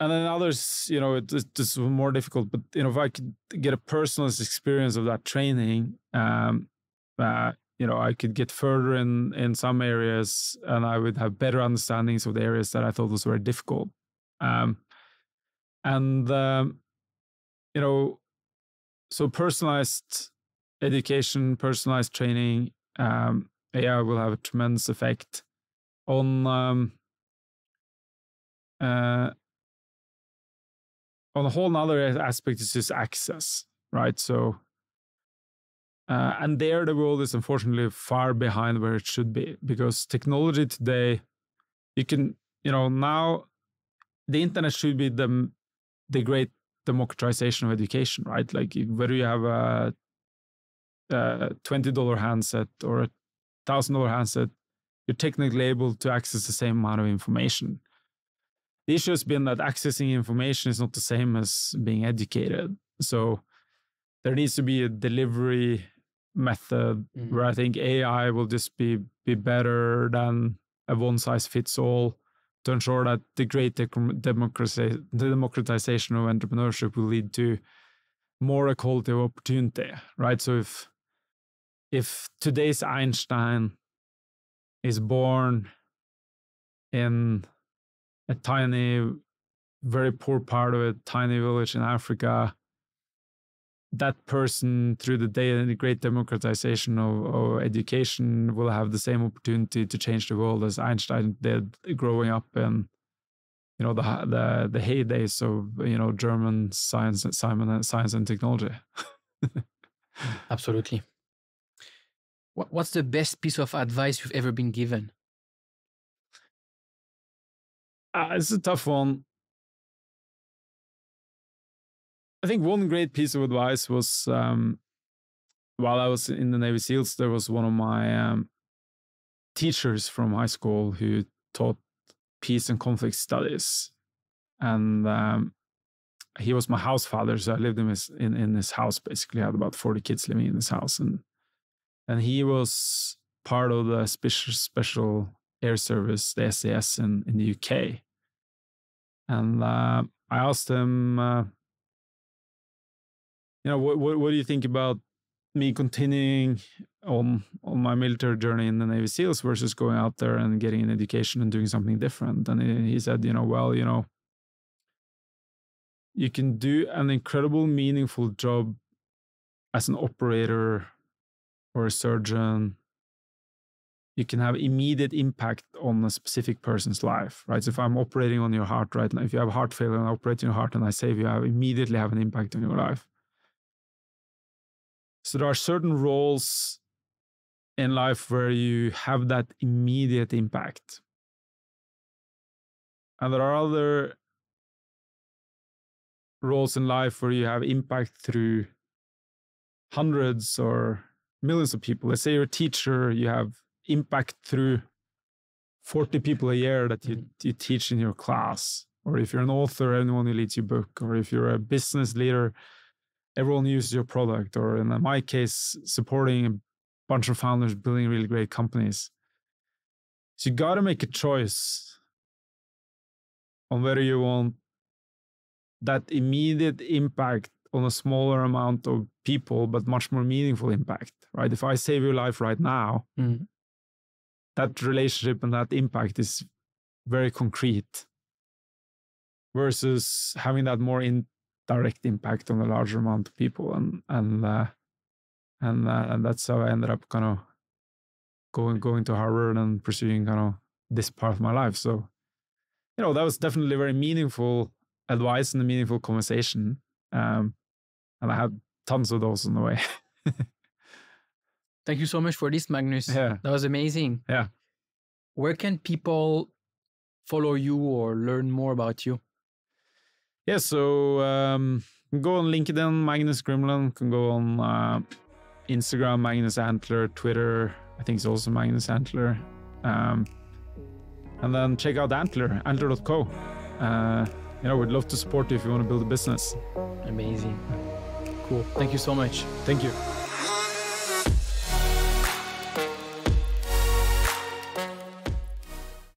others, it's just more difficult. But if I could get a personalized experience of that training, I could get further in some areas, and I would have better understandings of the areas that I thought was very difficult. So personalized education, personalized training, AI will have a tremendous effect on a whole nother aspect is just access, right? So, and there the world is unfortunately far behind where it should be, because technology today, you can, now the internet should be the great democratization of education, right? Like whether you have a $20 handset or a $1,000 handset, you're technically able to access the same amount of information. The issue has been that accessing information is not the same as being educated. So there needs to be a delivery method where I think AI will just be better than a one-size-fits-all to ensure that the great democratization of entrepreneurship will lead to more equality of opportunity, right? So if today's Einstein is born in a tiny, very poor part of a tiny village in Africa, that person, through the great democratization of education, will have the same opportunity to change the world as Einstein did growing up in, the heydays of, German science and technology. Absolutely. What's the best piece of advice you've ever been given? It's a tough one. I think one great piece of advice was while I was in the Navy SEALs, there was one of my teachers from high school who taught peace and conflict studies. And he was my house father, so I lived in his house, basically. I had about 40 kids living in his house. And he was part of the special air service, the SAS in the UK. And I asked him, what do you think about me continuing on my military journey in the Navy SEALs versus going out there and getting an education and doing something different? And he said, you can do an incredible, meaningful job as an operator or a surgeon you can have immediate impact on a specific person's life, right? So if I'm operating on your heart right now, if you have heart failure and I operate on your heart and I save you, I immediately have an impact on your life. So there are certain roles in life where you have that immediate impact. And there are other roles in life where you have impact through hundreds or millions of people. Let's say you're a teacher, you have impact through 40 people a year that you teach in your class. Or if you're an author, anyone who reads your book. Or if you're a business leader, everyone uses your product. Or in my case, supporting a bunch of founders building really great companies. So you got to make a choice on whether you want that immediate impact on a smaller amount of people, but much more meaningful impact, right? If I save your life right now, that relationship and that impact is very concrete versus having that more indirect impact on a larger amount of people. And that's how I ended up kind of going to Harvard and pursuing kind of this part of my life. So, that was definitely very meaningful advice and a meaningful conversation. And I had tons of those on the way. Thank you so much for this, Magnus. Yeah. That was amazing. Yeah. Where can people follow you or learn more about you? Yeah, so go on LinkedIn, Magnus Grimeland. Can go on Instagram, Magnus Antler. Twitter, I think it's also Magnus Antler. And then check out Antler, antler.co. We'd love to support you if you want to build a business. Amazing. Cool. Thank you so much. Thank you.